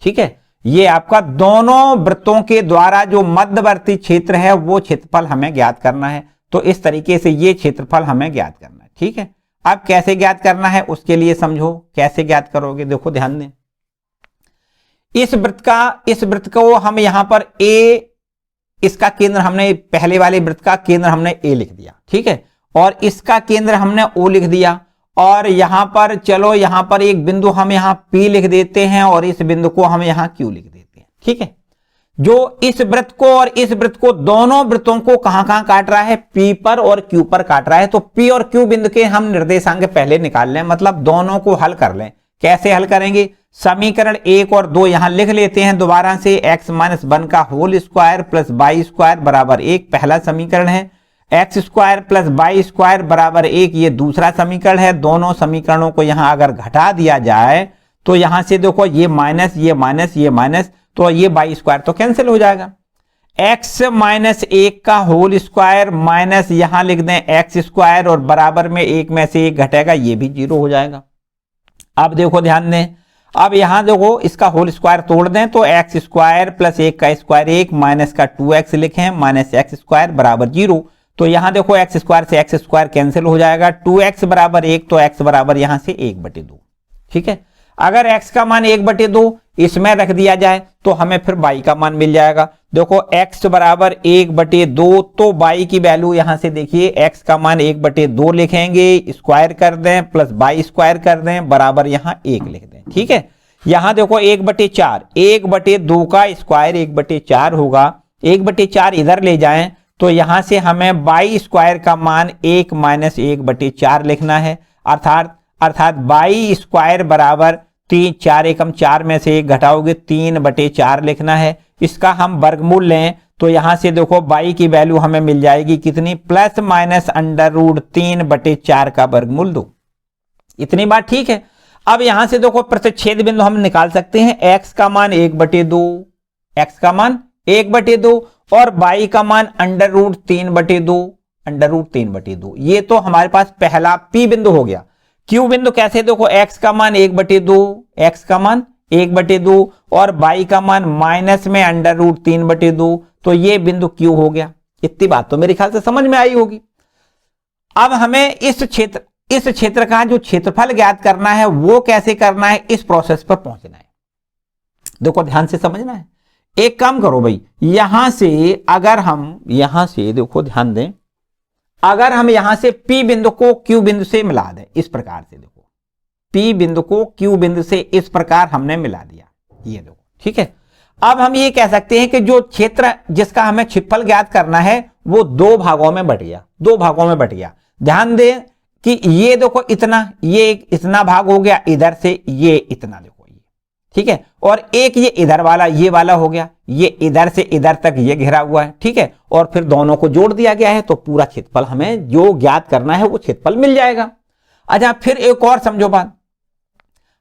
Speaker 1: ठीक है, ये आपका दोनों वृत्तों के द्वारा जो मध्यवर्ती क्षेत्र है वो क्षेत्रफल हमें ज्ञात करना है। तो इस तरीके से ये क्षेत्रफल हमें ज्ञात करना है। ठीक है, अब कैसे ज्ञात करना है उसके लिए समझो, कैसे ज्ञात करोगे, देखो ध्यान दें। इस वृत्त को हम यहां पर ए, इसका केंद्र हमने पहले वाले वृत्त का केंद्र हमने ए लिख दिया, ठीक है, और इसका केंद्र हमने ओ लिख दिया, और यहां पर चलो यहां पर एक बिंदु हम यहां पी लिख देते हैं और इस बिंदु को हम यहां क्यू लिख देते हैं, ठीक है। जो इस वृत्त को और इस वृत्त को, दोनों वृत्तों को कहां काट रहा है, पी पर और क्यू पर काट रहा है। तो पी और क्यू बिंदु के हम निर्देशांक पहले निकाल लें, मतलब दोनों को हल कर लें। कैसे हल करेंगे, समीकरण 1 और 2 यहां लिख लेते हैं दोबारा से। x - 1 का whole square plus y square बराबर 1 पहला समीकरण है, x square plus y square बराबर 1 ये दूसरा समीकरण है। दोनों समीकरणों को यहां अगर घटा दिया जाए तो यहां से देखो ये माइनस ये माइनस ये माइनस, तो ये y स्क्वायर तो कैंसिल हो जाएगा। x - 1 का होल स्क्वायर माइनस यहां लिख दें x स्क्वायर और बराबर में 1 में से 1 घटेगा, ये भी 0 हो जाएगा। अब देखो ध्यान दें, अब यहां देखो इसका होल स्क्वायर तोड़ दें तो x स्क्वायर प्लस 1 का स्क्वायर 1 माइनस का 2x लिखें माइनस x स्क्वायर बराबर 0। तो यहां देखो x स्क्वायर से x स्क्वायर कैंसिल हो जाएगा, 2x बराबर 1 तो x बराबर यहां से 1/2, ठीक है। अगर x का मान 1/2 इसमें रख दिया जाए तो हमें फिर y का मान मिल जाएगा। देखो x बराबर 1/2 तो y की वैल्यू यहां से देखिए x का मान 1/2 लिखेंगे, स्क्वायर कर दें प्लस y स्क्वायर कर दें बराबर यहां 1 लिख दें, ठीक है। यहां देखो 1/4, 1/2 का स्क्वायर 1/4 होगा, 1/4 इधर ले जाएं तो यहां से हमें y स्क्वायर का मान 1 माइनस 1/4 लिखना है, अर्थात y स्क्वायर बराबर 3, 4 एकम 4 में से 1 घटाओगे 3/4 लिखना है। इसका हम वर्गमूल लें तो यहां से देखो y की वैल्यू हमें मिल जाएगी कितनी, प्लस माइनस √3/4 का वर्गमूल 2। इतनी बात ठीक है। अब यहां से देखो प्रतिच्छेद बिंदु हम निकाल सकते हैं, x का मान 1/2, x का मान 1/2 और y का मान √3/2, ये तो हमारे पास पहला p बिंदु हो गया। q बिंदु कैसे, देखो x का मान 1/2, x का मान 1/2 और y का मान माइनस में √3/2, तो ये बिंदु q हो गया। इतनी बात तो मेरे ख्याल से समझ में आई होगी। अब हमें इस क्षेत्र का जो क्षेत्रफल ज्ञात करना है वो कैसे करना है, इस प्रोसेस पर पहुंचना है। देखो ध्यान से समझना है। एक काम करो भाई, यहां से अगर हम यहां से देखो ध्यान दें, अगर हम यहां से P बिंदु को Q बिंदु से मिला दें, इस प्रकार से देखो P बिंदु को Q बिंदु से इस प्रकार हमने मिला दिया, ये देखो, ठीक है। अब हम ये कह सकते हैं कि जो क्षेत्र जिसका हमें क्षेत्रफल ज्ञात करना है वो 2 भागों में बट गया, ध्यान दें कि ये देखो इतना, ये इतना भाग हो गया, इधर से ये इतना देखो ये, ठीक है, और एक ये इधर वाला ये वाला हो गया, ये इधर से इधर तक ये घिरा हुआ है, ठीक है, और फिर दोनों को जोड़ दिया गया है तो पूरा क्षेत्रफल हमें जो ज्ञात करना है वो क्षेत्रफल मिल जाएगा। अच्छा फिर एक और समझो बात,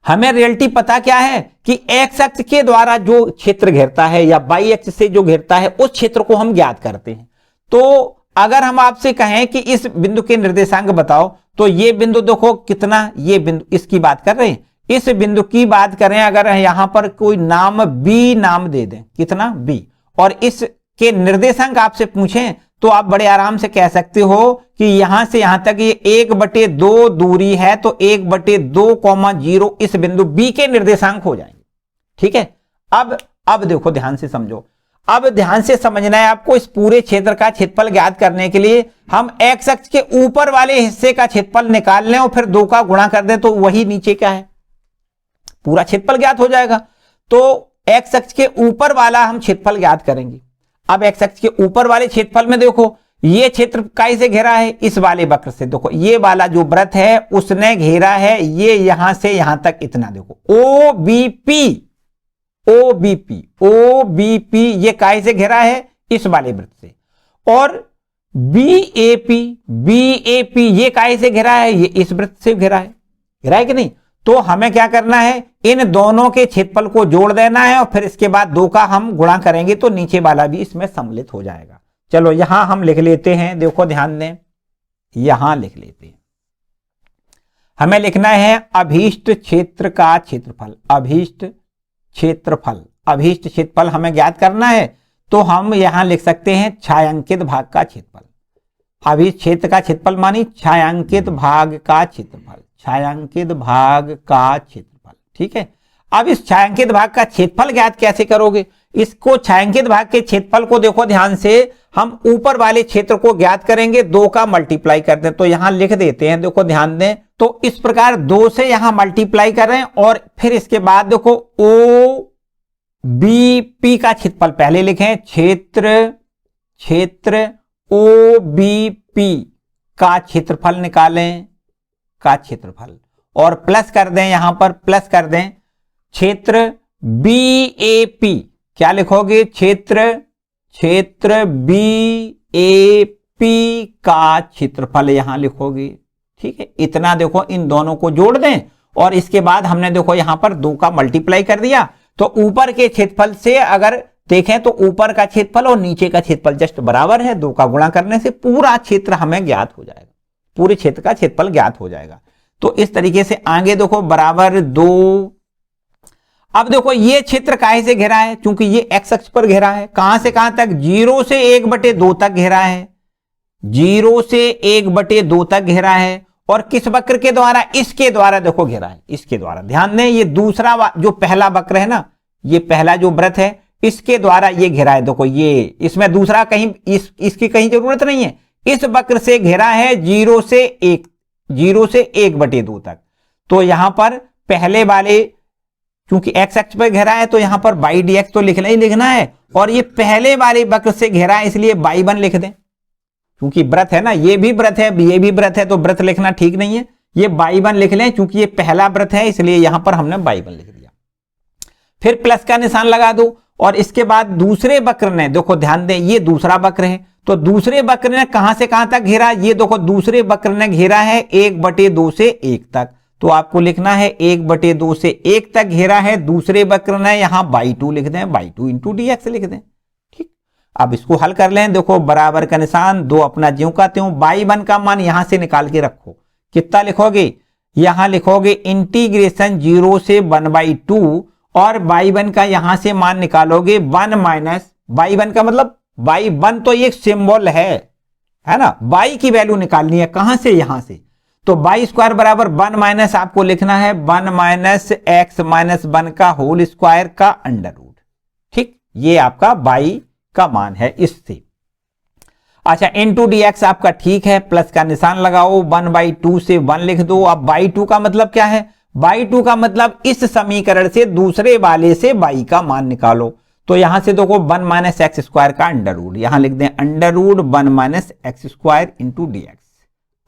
Speaker 1: हमें रियलिटी पता क्या है कि x अक्ष के द्वारा जो क्षेत्र घेरता है या y अक्ष से जो घेरता है उस क्षेत्र को हम ज्ञात करते हैं। तो अगर हम आपसे कहें कि इस बिंदु के निर्देशांक बताओ, तो ये बिंदु देखो कितना, ये बिंदु इसकी बात कर रहे हैं, इस बिंदु की बात करें, अगर यहां पर कोई नाम b नाम दे दें, कितना b, और इसके निर्देशांक आपसे पूछें तो आप बड़े आराम से कह सकते हो कि यहां से यहां तक ये 1/2 दूरी है, तो 1/2,0 इस बिंदु b के निर्देशांक हो जाएंगे, ठीक है। अब देखो ध्यान से समझो, अब ध्यान से समझना है आपको। इस पूरे क्षेत्र का क्षेत्रफल ज्ञात करने के लिए हम x अक्ष के ऊपर वाले हिस्से का क्षेत्रफल निकाल लें और फिर 2 का गुणा कर दें तो वही नीचे क्या है, पूरा क्षेत्रफल ज्ञात हो जाएगा। तो x अक्ष के ऊपर वाला हम क्षेत्रफल ज्ञात करेंगे। अब x अक्ष के ऊपर वाले क्षेत्रफल में देखो ये क्षेत्र कैसे घेरा है, इस वाले वक्र से, देखो ये वाला जो वृत्त है उसने घेरा है ये यहां से यहां तक इतना, देखो OBP ये कैसे घेरा है, इस वाले वृत्त से, और BAP ये कैसे घेरा है, ये इस वृत्त से घेरा है कि नहीं। तो हमें क्या करना है, इन दोनों के क्षेत्रफल को जोड़ देना है और फिर इसके बाद 2 का हम गुणा करेंगे तो नीचे वाला भी इसमें सम्मिलित हो जाएगा। चलो यहां हम लिख लेते हैं, देखो ध्यान दें, यहां लिख लेते हैं, हमें लिखना है अभीष्ट क्षेत्र का क्षेत्रफल, अभीष्ट क्षेत्रफल हमें ज्ञात करना है। तो हम यहां लिख सकते हैं छायांकित भाग का क्षेत्रफल। अब इस क्षेत्र का क्षेत्रफल मानी छायांकित भाग का क्षेत्रफल, छायांकित भाग का क्षेत्रफल। ठीक है, अब इस छायांकित भाग का क्षेत्रफल ज्ञात कैसे करोगे? इसको छायांकित भाग के क्षेत्रफल को देखो ध्यान से, हम ऊपर वाले क्षेत्र को ज्ञात करेंगे, 2 का मल्टीप्लाई कर दें, तो यहां लिख देते हैं, देखो ध्यान दें, तो इस प्रकार 2 से यहां मल्टीप्लाई कर रहे हैं और फिर इसके बाद देखो ओ बी पी का क्षेत्रफल पहले लिखें, क्षेत्र ओ बी पी का क्षेत्रफल निकालें, का क्षेत्रफल, और प्लस कर दें, यहां पर प्लस कर दें क्षेत्र बी ए पी, क्या लिखोगे? क्षेत्र बी ए पी का क्षेत्रफल यहां लिखोगे। ठीक है, इतना देखो इन दोनों को जोड़ दें और इसके बाद हमने देखो यहां पर 2 का मल्टीप्लाई कर दिया, तो ऊपर के क्षेत्रफल से अगर देखें तो ऊपर का क्षेत्रफल और नीचे का क्षेत्रफल जस्ट बराबर है, 2 का गुणा करने से पूरा क्षेत्र हमें ज्ञात हो जाएगा, पूरे क्षेत्र का क्षेत्रफल ज्ञात हो जाएगा। तो इस तरीके से आगे देखो बराबर 2। अब देखो ये क्षेत्र काहे से घेरा है? क्योंकि ये एक्स अक्ष पर घेरा है। कहां से कहां तक? 0 से 1/2 तक घेरा है, 0 से 1/2 तक घेरा है। और किस वक्र के द्वारा? इसके द्वारा देखो घेरा है, इसके द्वारा। ध्यान दें, ये दूसरा जो पहला वक्र है ना, ये पहला जो वृत्त है, इसके द्वारा ये घेरा है। देखो ये, इसमें दूसरा कहीं इसकी कहीं जरूरत नहीं है, इस वक्र से घेरा है 0 से 1/2 तक। तो यहां पर पहले वाले, क्योंकि एक्स अक्ष पर घेरा है तो यहां पर बाई डी एक्स तो लिखना ही लिखना है, और ये पहले वाले वक्र से घेरा है इसलिए y1 लिख दें, क्योंकि व्रत है ना, ये भी व्रत है, ये भी व्रत है, तो व्रत लिखना ठीक नहीं है, ये y1 लिख लें, क्योंकि ये पहला व्रत है इसलिए यहां पर हमने y1 लिख दिया। फिर प्लस का निशान लगा दो, और इसके बाद दूसरे वक्र ने, देखो ध्यान दें, ये दूसरा वक्र है, तो दूसरे वक्र ने कहां से कहां तक घेरा? ये देखो दूसरे वक्र ने घेरा है 1/2 से 1 तक, तो आपको लिखना है 1/2 से 1 तक घेरा है दूसरे वक्र ने, यहां y2 लिख दें, y2 इंटू dx लिख दें। ठीक, अब इसको हल कर लें, देखो बराबर का निशान, 2 अपना ज्यों का त्यों, y1 का मान यहां से निकाल के रखो, कितना लिखोगे? यहां लिखोगे इंटीग्रेशन 0 से 1/2, और y1 का यहां से मान निकालोगे 1 माइनस, y1 का मतलब y1 तो एक सिंबल है ना, y की वैल्यू निकालनी है, कहां से? यहां से, तो y स्क्वायर बराबर 1 माइनस आपको लिखना है 1 माइनस x माइनस 1 का होल स्क्वायर का अंडर रूट। ठीक, ये आपका y का मान है इससे। अच्छा, इंटू dx आपका ठीक है, प्लस का निशान लगाओ, 1/2 से 1 लिख दो। अब y2 का मतलब क्या है? y2 का मतलब इस समीकरण से दूसरे वाले से y का मान निकालो, तो यहां से देखो 1 माइनस एक्स स्क्वायर का अंडर रूट, यहां लिख दें under root 1 minus x square into dx।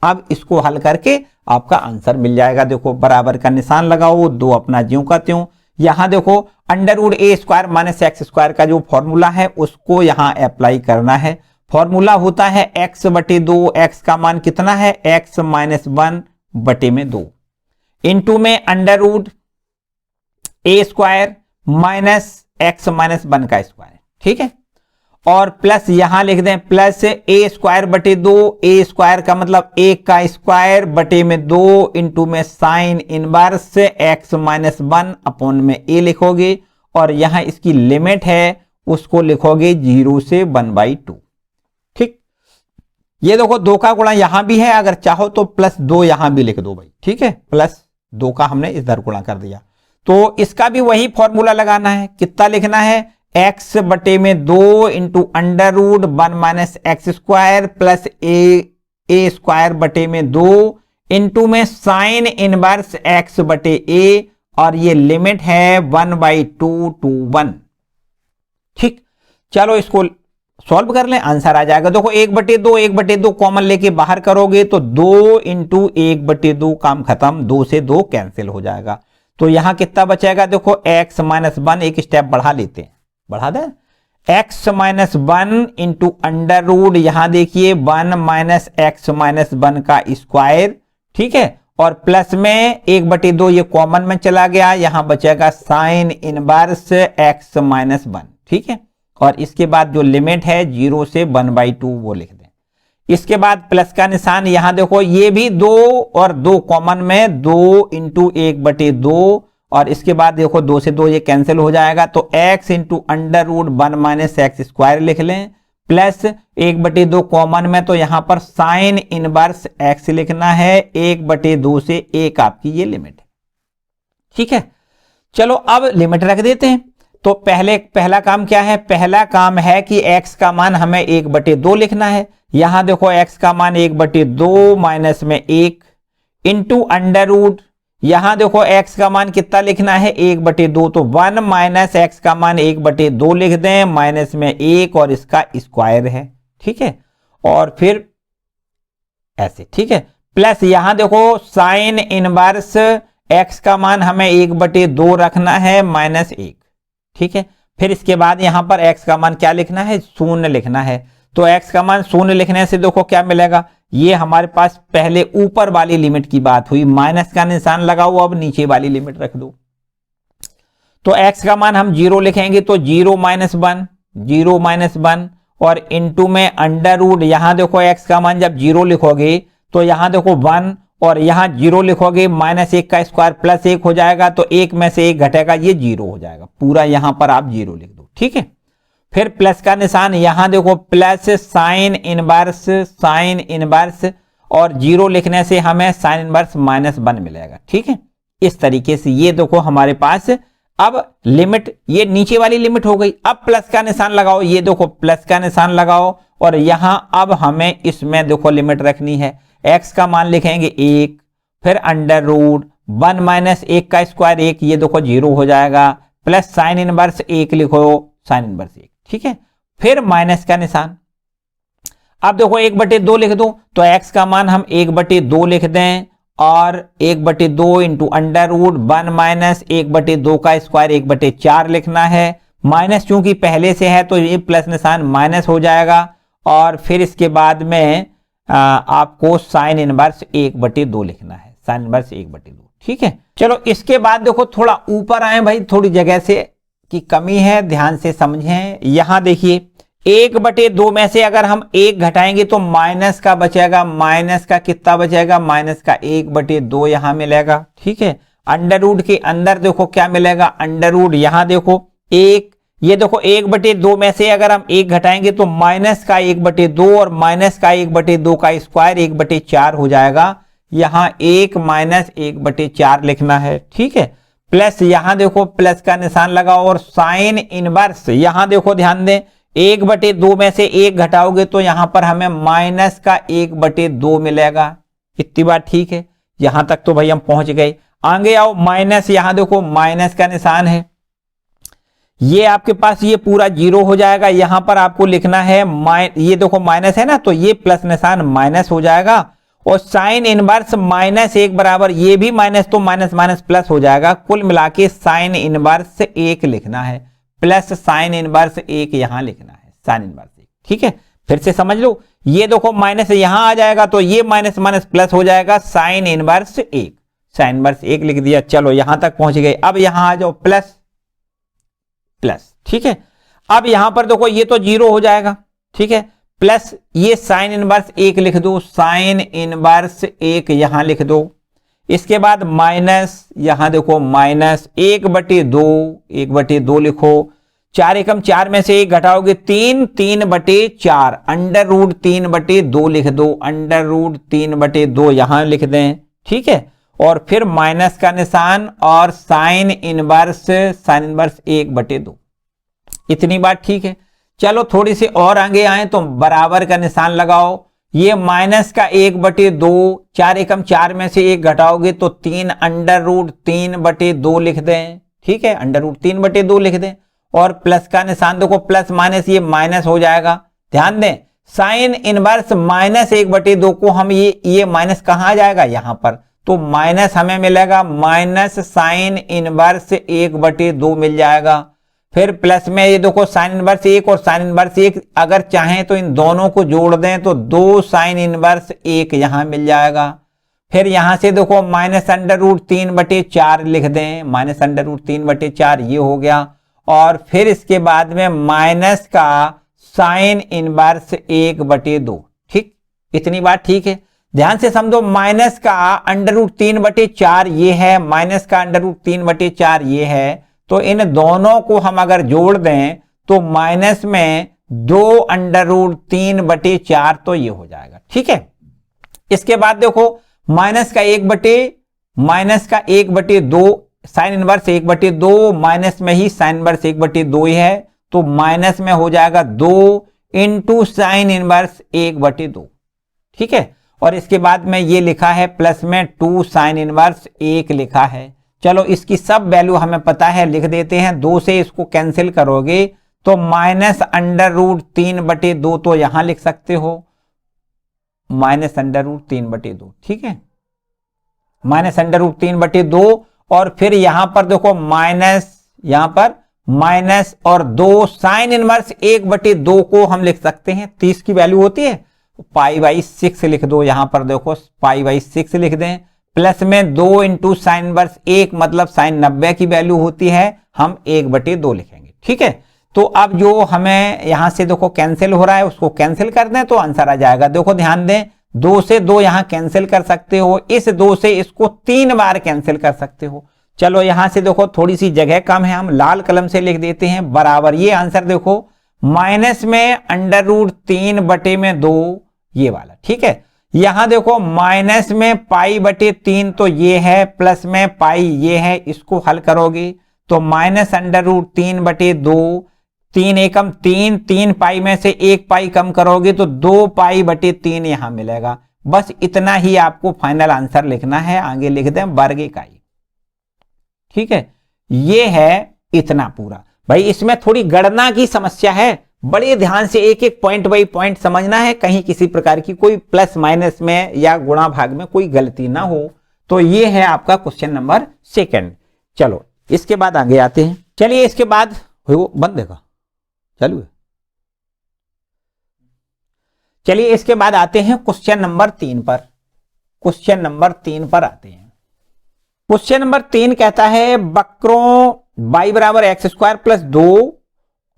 Speaker 1: अब इसको हल करके आपका आंसर मिल जाएगा। देखो बराबर का निशान लगाओ, 2 अपना ज्यों का त्यों, यहां देखो अंडर रूट ए स्क्वायर माइनस एक्स स्क्वायर का जो फॉर्मूला है उसको यहां अप्लाई करना है। फॉर्मूला होता है x/2, x का मान कितना है? x माइनस 1/2 इंटू में अंडर रूट ए स्क्वायर माइनस एक्स माइनस 1 का स्क्वायर। ठीक है, और प्लस यहां लिख दें प्लस ए स्क्वायर बटे 2, ए स्क्वायर का मतलब 1 का स्क्वायर बटे में 2 इंटू में sine inverse x minus 1 upon में ए लिखोगे, और यहां इसकी लिमिट है उसको लिखोगे 0 से 1/2। ठीक, ये देखो 2 का गुणा यहां भी है, अगर चाहो तो प्लस 2 यहां भी लिख दो भाई। ठीक है, प्लस 2 का हमने इधर गुणा कर दिया, तो इसका भी वही फॉर्मूला लगाना है। कितना लिखना है? x बटे में 2 into under root 1 minus x square plus a square बटे में 2 इंटू में साइन इनवर्स x बटे a, और ये लिमिट है 1/2 to 1। ठीक, चलो इसको सॉल्व कर लें, आंसर आ जाएगा। देखो 1/2 कॉमन लेके बाहर करोगे तो 2 इंटू 1/2 काम खत्म, 2 से 2 कैंसिल हो जाएगा, तो यहां कितना बचेगा? देखो x माइनस 1, एक स्टेप बढ़ा लेते हैं, बढ़ा दें, x minus 1 into under root, यहां देखिए 1 माइनस एक्स माइनस 1 का स्क्वायर। ठीक है, और प्लस में 1/2 ये कॉमन में चला गया, यहां बचेगा साइन इनवर्स x माइनस 1। ठीक है, और इसके बाद जो लिमिट है 0 से 1/2 वो लिख दें। इसके बाद प्लस का निशान, यहां देखो ये भी 2 और 2 कॉमन में, 2 इंटू 1/2, और इसके बाद देखो 2 से 2 ये कैंसिल हो जाएगा, तो x into under root 1 minus x square लिख लें, प्लस 1/2 कॉमन में, तो यहां पर साइन इनवर्स x लिखना है, 1/2 से 1 आपकी ये लिमिट है। ठीक है, चलो अब लिमिट रख देते हैं। तो पहला काम क्या है? पहला काम है कि x का मान हमें 1/2 लिखना है। यहां देखो x का मान 1/2 माइनस में 1 इंटू अंडर रूट, यहां देखो x का मान कितना लिखना है? 1/2, तो 1 माइनस x का मान 1/2 लिख दें, माइनस में 1 और इसका स्क्वायर है। ठीक है, और फिर ऐसे। ठीक है, प्लस यहां देखो साइन इनवर्स x का मान हमें 1/2 रखना है, माइनस 1। ठीक है, फिर इसके बाद यहां पर x का मान क्या लिखना है? 0 लिखना है। तो x का मान 0 लिखने से देखो क्या मिलेगा? ये हमारे पास पहले ऊपर वाली लिमिट की बात हुई, माइनस का निशान लगाओ, अब नीचे वाली लिमिट रख दो। तो x का मान हम 0 लिखेंगे, तो 0 माइनस 1, 0 माइनस 1 और इंटू में अंडर रूट, यहां देखो x का मान जब 0 लिखोगे तो यहां देखो 1 और यहां 0 लिखोगे, माइनस 1 का स्क्वायर प्लस 1 हो जाएगा, तो 1 में से 1 घटेगा, ये 0 हो जाएगा पूरा, यहां पर आप 0 लिख दो। ठीक है, फिर प्लस का निशान, यहां देखो प्लस साइन इनवर्स और 0 लिखने से हमें साइन इनवर्स -1 मिलेगा। ठीक है, इस तरीके से ये देखो हमारे पास अब लिमिट, ये नीचे वाली लिमिट हो गई। अब प्लस का निशान लगाओ, ये देखो प्लस का निशान लगाओ और यहां अब हमें इसमें देखो लिमिट रखनी है। x का मान लिखेंगे 1, फिर अंडर रूट 1 माइनस 1 का स्क्वायर 1, ये देखो 0 हो जाएगा, प्लस साइन इनवर्स 1 लिखो, साइन इनवर्स 1। ठीक है, फिर माइनस का निशान, अब देखो 1/2 लिख दो, तो x का मान हम 1/2 लिख दें और 1/2 इंटू अंडर रूट 1 माइनस 1/2 का स्क्वायर 1/4 लिखना है। माइनस चूंकि पहले से है तो ये प्लस निशान माइनस हो जाएगा और फिर इसके बाद में आपको साइन इनवर्स 1/2 लिखना है, साइन इनवर्स 1/2। ठीक है, चलो इसके बाद देखो थोड़ा ऊपर आए भाई, थोड़ी जगह से की कमी है, ध्यान से समझें। यहां देखिए 1/2 में से अगर हम 1 घटाएंगे तो माइनस का बचेगा, माइनस का कितना बचेगा? माइनस का 1/2 यहां मिलेगा। ठीक है, अंडर रूट के अंदर देखो क्या मिलेगा? अंडर रूट, यहां देखो 1, ये देखो 1/2 में से अगर हम 1 घटाएंगे तो माइनस का 1/2 और माइनस का 1/2 का स्क्वायर 1/4 हो जाएगा। यहां 1 माइनस 1/4 लिखना है। ठीक है, प्लस यहां देखो प्लस का निशान लगाओ और साइन इनवर्स, यहां देखो ध्यान दें 1/2 में से 1 घटाओगे तो यहां पर हमें माइनस का 1/2 मिलेगा। इतनी बात ठीक है, यहां तक तो भाई हम पहुंच गए। आगे आओ, माइनस, यहां देखो माइनस का निशान है, ये आपके पास ये पूरा 0 हो जाएगा। यहां पर आपको लिखना है ये देखो माइनस है ना, तो ये प्लस निशान माइनस हो जाएगा और साइन इनवर्स -1 बराबर, ये भी माइनस तो माइनस माइनस प्लस हो जाएगा। कुल मिला के साइन इनवर्स 1 लिखना है, प्लस साइन इनवर्स 1 यहां लिखना है, साइन इनवर्स 1। ठीक है, फिर से समझ लो, ये देखो माइनस यहां आ जाएगा तो ये माइनस माइनस प्लस हो जाएगा, साइन इनवर्स 1, साइन इनवर्स 1 लिख दिया। चलो यहां तक पहुंच गए, अब यहां आ जाओ प्लस प्लस। ठीक है, अब यहां पर देखो ये तो 0 हो जाएगा। ठीक है, प्लस ये साइन इनवर्स 1 लिख दो, साइन इनवर्स 1 यहां लिख दो। इसके बाद माइनस, यहां देखो माइनस 1/2 लिखो, 4 एकम 4 में से 1 घटाओगे 3, 3/4, अंडर रूट 3/2 लिख दो, अंडर रूट 3/2 यहां लिख दें। ठीक है, और फिर माइनस का निशान और साइन इनवर्स 1/2। इतनी बात ठीक है। चलो थोड़ी सी और आगे आए तो बराबर का निशान लगाओ, ये माइनस का 1/2, 4 एकम 4 में से 1 घटाओगे तो 3, अंडर रूट 3/2 लिख दें। ठीक है, अंडर रूट 3/2 लिख दें और प्लस का निशान देखो, प्लस माइनस ये माइनस हो जाएगा। ध्यान दें, साइन इनवर्स -1/2 को हम ये माइनस कहां आ जाएगा? यहां पर, तो माइनस हमें मिलेगा, माइनस साइन इनवर्स 1/2 मिल जाएगा। फिर प्लस में ये देखो साइन इनवर्स 1 और साइन इनवर्स 1, अगर चाहें तो इन दोनों को जोड़ दें तो 2 साइन इनवर्स 1 यहां मिल जाएगा। फिर यहां से देखो माइनस अंडर रूट 3/4 लिख दें, माइनस अंडर रूट 3/4 ये हो गया। और फिर इसके बाद में माइनस का साइन इनवर्स 1/2। ठीक, इतनी बात ठीक है। ध्यान से समझो, माइनस का अंडर रूट 3/4 ये है, माइनस का अंडर रूट 3/4 ये है, तो इन दोनों को हम अगर जोड़ दें तो माइनस में 2√3/4 तो ये हो जाएगा। ठीक है, इसके बाद देखो माइनस का 1/2 साइन इनवर्स 1/2 माइनस में ही साइन इनवर्स 1/2 ही है, तो माइनस में हो जाएगा 2 इंटू साइन इनवर्स 1/2। ठीक है, और इसके बाद में ये लिखा है प्लस में 2 साइन इनवर्स 1 लिखा है। चलो इसकी सब वैल्यू हमें पता है, लिख देते हैं। 2 से इसको कैंसिल करोगे तो -√3/2 तो यहां लिख सकते हो, -√3/2। ठीक है, -√3/2 और फिर यहां पर देखो माइनस, यहां पर माइनस और 2 साइन इनवर्स 1/2 को हम लिख सकते हैं, 30 की वैल्यू होती है, π/6 लिख दो। यहां पर देखो π/6 लिख दें, प्लस में 2 इंटू साइन इनवर्स 1 मतलब साइन 90 की वैल्यू होती है, हम 1/2 लिखेंगे। ठीक है, तो अब जो हमें यहां से देखो कैंसिल हो रहा है उसको कैंसिल कर दें तो आंसर आ जाएगा। देखो ध्यान दें, 2 से 2 यहां कैंसिल कर सकते हो, इस 2 से इसको 3 बार कैंसिल कर सकते हो। चलो यहां से देखो थोड़ी सी जगह कम है, हम लाल कलम से लिख देते हैं बराबर, ये आंसर देखो माइनस में √3/2 ये वाला। ठीक है, यहां देखो माइनस में π/3 तो ये है, प्लस में पाई ये है, इसको हल करोगे तो -√3/2, 3 एकम 3, 3 पाई में से 1 पाई कम करोगे तो 2π/3 यहां मिलेगा। बस इतना ही आपको फाइनल आंसर लिखना है, आगे लिख दें वर्ग इकाई। ठीक है, ये है इतना पूरा। भाई इसमें थोड़ी गणना की समस्या है, बड़े ध्यान से एक एक पॉइंट बाई पॉइंट समझना है, कहीं किसी प्रकार की कोई प्लस माइनस में या गुणा भाग में कोई गलती ना हो। तो ये है आपका क्वेश्चन नंबर 2। चलो इसके बाद आगे आते हैं। चलिए इसके बाद वो बंद देगा, चलो चलिए इसके बाद आते हैं क्वेश्चन नंबर 3 पर। क्वेश्चन नंबर 3 पर आते हैं। क्वेश्चन नंबर 3 कहता है वक्रों y बराबर x² प्लस 2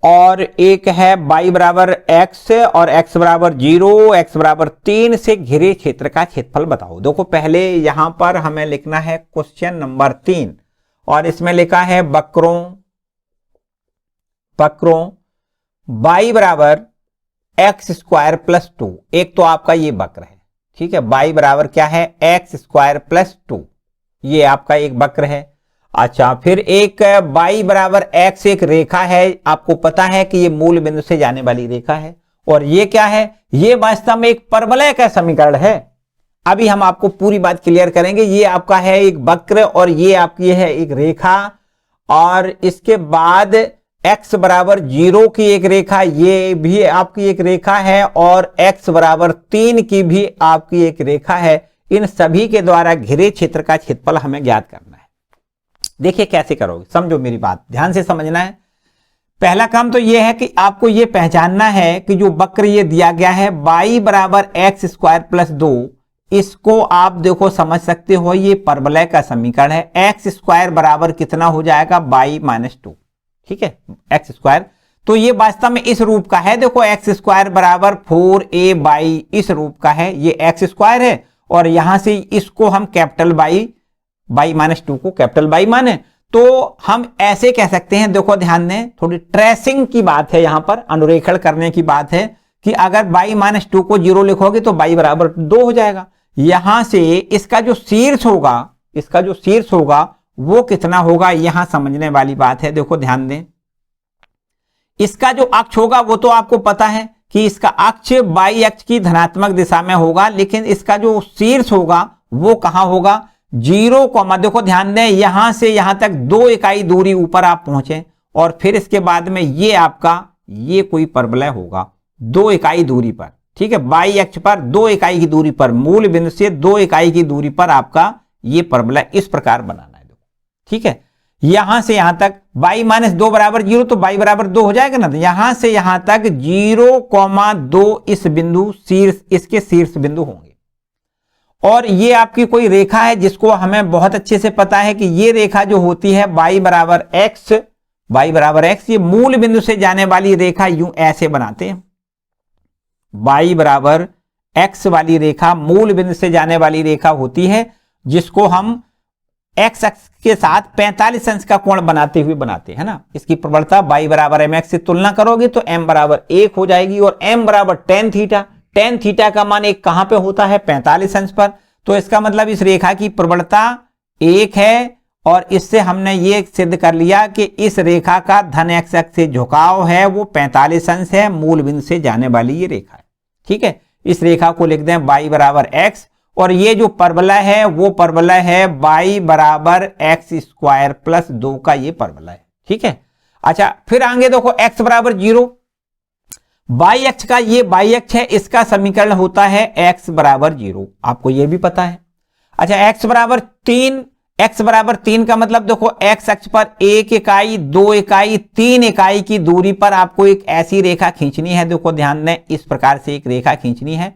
Speaker 1: और एक है y बराबर x और x बराबर 0, x बराबर 3 से घिरे क्षेत्र का क्षेत्रफल बताओ। देखो पहले यहां पर हमें लिखना है क्वेश्चन नंबर 3 और इसमें लिखा है वक्रों y बराबर x² प्लस 2। एक तो आपका ये वक्र है, ठीक है, y बराबर क्या है x² प्लस 2, ये आपका एक वक्र है। अच्छा, फिर एक y बराबर x एक रेखा है, आपको पता है कि ये मूल बिंदु से जाने वाली रेखा है। और ये क्या है, ये वास्तव में एक परवलय का समीकरण है। अभी हम आपको पूरी बात क्लियर करेंगे। ये आपका है एक वक्र और ये आपकी है एक रेखा, और इसके बाद x बराबर 0 की एक रेखा, ये भी आपकी एक रेखा है, और x बराबर 3 की भी आपकी एक रेखा है। इन सभी के द्वारा घिरे क्षेत्र का क्षेत्रफल हमें ज्ञात करना है। देखिए कैसे करोगे, समझो मेरी बात, ध्यान से समझना है। पहला काम तो यह है कि आपको यह पहचानना है कि जो वक्र ये दिया गया है y बराबर x² प्लस 2, इसको आप देखो समझ सकते हो ये परवलय का समीकरण है। x² बराबर कितना हो जाएगा y माइनस 2, ठीक है, x²। तो ये वास्तव में इस रूप का है, देखो x² बराबर 4a/, इस रूप का है, ये x² है और यहां से इसको हम कैपिटल y माइनस 2 को कैपिटल Y माने, तो हम ऐसे कह सकते हैं। देखो ध्यान दें, थोड़ी ट्रेसिंग की बात है, यहां पर अनुरेखण करने की बात है कि अगर y माइनस 2 को 0 लिखोगे तो y बराबर 2 हो जाएगा। यहां से इसका जो शीर्ष होगा वो कितना होगा, यहां समझने वाली बात है। देखो ध्यान दें, इसका जो अक्ष होगा वो तो आपको पता है कि इसका अक्ष y अक्ष की धनात्मक दिशा में होगा, लेकिन इसका जो शीर्ष होगा वो कहां होगा, 0, देखो ध्यान दें, यहां से यहां तक 2 इकाई दूरी ऊपर आप पहुंचे और फिर इसके बाद में ये आपका ये कोई परवलय होगा 2 इकाई दूरी पर, ठीक है, y अक्ष पर 2 इकाई की दूरी पर, मूल बिंदु से 2 इकाई की दूरी पर आपका ये परवलय इस प्रकार बनाना है। ठीक है, यहां से यहां तक y माइनस 2 बराबर 0, तो y बराबर 2 हो जाएगा ना। तो यहां से यहां तक 0,2 इस बिंदु इसके शीर्ष बिंदु होंगे। और ये आपकी कोई रेखा है जिसको हमें बहुत अच्छे से पता है कि ये रेखा जो होती है y बराबर x, ये मूल बिंदु से जाने वाली रेखा यूं ऐसे बनाते हैं। y बराबर x वाली रेखा मूल बिंदु से जाने वाली रेखा होती है, जिसको हम एक्स अक्ष के साथ 45 अंश का कोण बनाते हुए बनाते हैं ना। इसकी प्रवणता y बराबर mx से तुलना करोगे तो m बराबर 1 हो जाएगी और m बराबर tan थीटा। tan थीटा का मान एक कहां पे होता है? 45 अंश पर। तो इसका मतलब इस रेखा की प्रवणता 1 है और इससे हमने ये सिद्ध कर लिया कि इस रेखा का धन एक्स अक्ष से झुकाव है वो 45 अंश है, मूल बिंदु से जाने वाली ये रेखा है। ठीक है, इस रेखा को लिख दें y बराबर x और ये जो परवलय है वो परवलय है y बराबर एक्स स्क्वायर प्लस 2 का ये परवलय है। ठीक है, अच्छा फिर आगे देखो x बराबर 0, y अक्ष का ये y अक्ष है, इसका समीकरण होता है x बराबर 0, आपको ये भी पता है। अच्छा x बराबर 3, x बराबर 3 का मतलब देखो x अक्ष पर 1 इकाई 2 इकाई 3 इकाई की दूरी पर आपको एक ऐसी रेखा खींचनी है। देखो ध्यान दें, इस प्रकार से एक रेखा खींचनी है,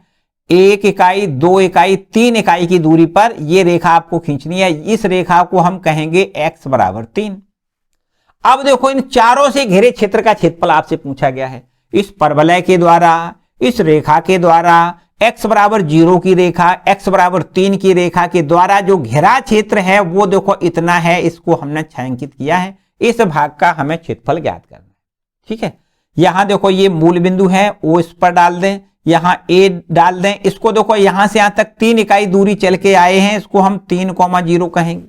Speaker 1: 1 इकाई 2 इकाई 3 इकाई की दूरी पर यह रेखा आपको खींचनी है। इस रेखा को हम कहेंगे x बराबर 3। अब देखो इन चारों से घिरे क्षेत्र का क्षेत्रफल आपसे पूछा गया है। इस परवलय के द्वारा, इस रेखा के द्वारा, x बराबर 0 की रेखा, x बराबर 3 की रेखा के द्वारा जो घिरा क्षेत्र है वो देखो इतना है, इसको हमने छायांकित किया है। इस भाग का हमें क्षेत्रफल ज्ञात करना है। ठीक है, यहां देखो ये मूल बिंदु है, ओ इस पर डाल दें, यहां a डाल दें, इसको देखो यहां से यहां तक 3 इकाई दूरी चल के आए हैं, इसको हम 3,0 कहेंगे।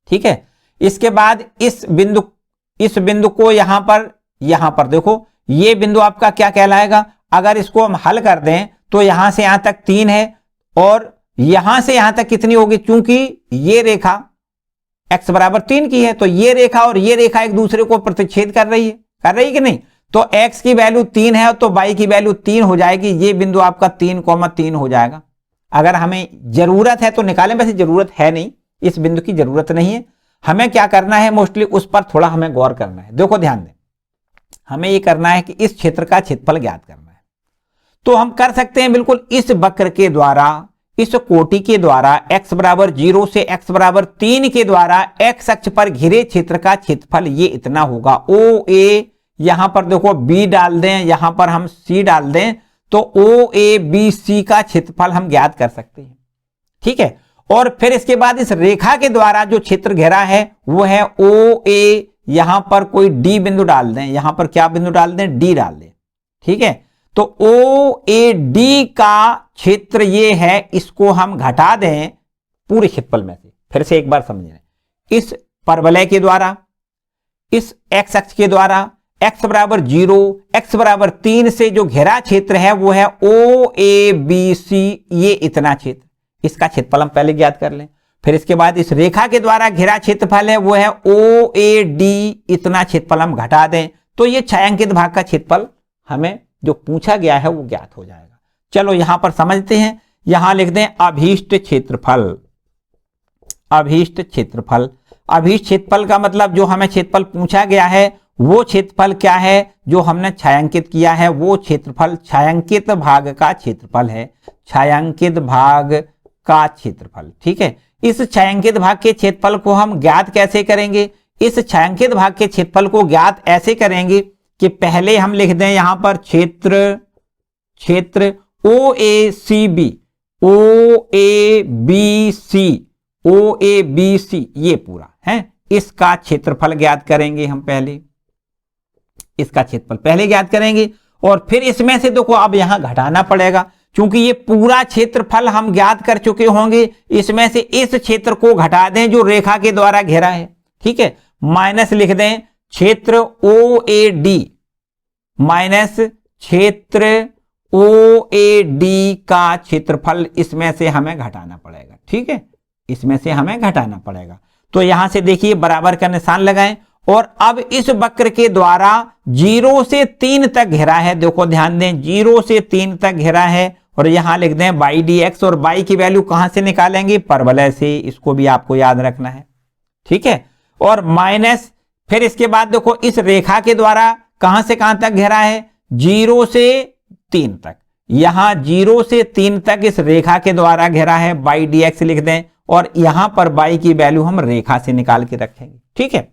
Speaker 1: ठीक है, इसके बाद इस बिंदु को यहां पर देखो ये बिंदु आपका क्या कहलाएगा? अगर इसको हम हल कर दें तो यहां से यहां तक 3 है और यहां से यहां तक कितनी होगी? चूंकि ये रेखा x बराबर 3 की है तो ये रेखा और ये रेखा एक दूसरे को प्रतिच्छेद कर रही है कि नहीं? तो x की वैल्यू 3 है तो y की वैल्यू 3 हो जाएगी। ये बिंदु आपका 3,3 हो जाएगा। अगर हमें जरूरत है तो निकालें, वैसे जरूरत है नहीं, इस बिंदु की जरूरत नहीं है। हमें क्या करना है, मोस्टली उस पर थोड़ा हमें गौर करना है। देखो ध्यान दें, हमें यह करना है कि इस क्षेत्र का क्षेत्रफल ज्ञात करना है। तो हम कर सकते हैं बिल्कुल इस वक्र के द्वारा, इस कोटि के द्वारा x बराबर 0 से x बराबर 3 के द्वारा x अक्ष पर घिरे क्षेत्र का क्षेत्रफल ये इतना होगा। OA यहां पर देखो B डाल दें, यहां पर हम C डाल दें तो OABC का क्षेत्रफल हम ज्ञात कर सकते हैं। ठीक है, और फिर इसके बाद इस रेखा के द्वारा जो क्षेत्र घेरा है वो है OA, यहां पर कोई D बिंदु डाल दें, यहां पर क्या बिंदु डाल दें? D डाल दें। ठीक है, तो OAD का क्षेत्र ये है, इसको हम घटा दें पूरे क्षेत्रफल में से। फिर से एक बार समझें, इस परवलय के द्वारा, इस x अक्ष के द्वारा x बराबर 0, x बराबर 3 से जो घेरा क्षेत्र है वो है OABC, ये इतना क्षेत्र, इसका क्षेत्रफल हम पहले ज्ञात कर लें। फिर इसके बाद इस रेखा के द्वारा घेरा क्षेत्रफल है वो है OAD, इतना क्षेत्रफल हम घटा दें तो ये छायांकित भाग का क्षेत्रफल हमें जो पूछा गया है वो ज्ञात हो जाएगा। चलो यहां पर समझते हैं, यहां लिख दें अभीष्ट क्षेत्रफल। अभीष्ट क्षेत्रफल, अभीष्ट क्षेत्रफल का मतलब जो हमें क्षेत्रफल पूछा गया है वो क्षेत्रफल क्या है? जो हमने छायांकित किया है वो क्षेत्रफल छायांकित भाग का क्षेत्रफल है, छायांकित भाग का क्षेत्रफल। ठीक है, इस छायांकित भाग के क्षेत्रफल को हम ज्ञात कैसे करेंगे? इस छायांकित भाग के क्षेत्रफल को ज्ञात ऐसे करेंगे कि पहले हम लिख दें यहां पर क्षेत्र OACB, OABC ये पूरा है, इसका क्षेत्रफल ज्ञात करेंगे हम पहले, इसका क्षेत्रफल पहले ज्ञात करेंगे और फिर इसमें से देखो अब यहां घटाना पड़ेगा, क्योंकि ये पूरा क्षेत्रफल हम ज्ञात कर चुके होंगे, इसमें से इस क्षेत्र को घटा दें जो रेखा के द्वारा घेरा है। ठीक है, माइनस लिख दें क्षेत्र OAD माइनस क्षेत्र OAD का क्षेत्रफल, इसमें से हमें घटाना पड़ेगा। ठीक है, इसमें से हमें घटाना पड़ेगा। तो यहां से देखिए बराबर का निशान लगाएं और अब इस वक्र के द्वारा 0 से 3 तक घेरा है। देखो ध्यान दें, 0 से 3 तक घेरा है और यहां लिख दें y dx और y की वैल्यू कहां से निकालेंगे? परवलय से, इसको भी आपको याद रखना है। ठीक है, और माइनस फिर इसके बाद देखो इस रेखा के द्वारा कहां से कहां तक घेरा है? 0 से 3 तक। यहां 0 से 3 तक इस रेखा के द्वारा घेरा है, y dx लिख दें और यहां पर y की वैल्यू हम रेखा से निकाल के रखेंगे। ठीक है,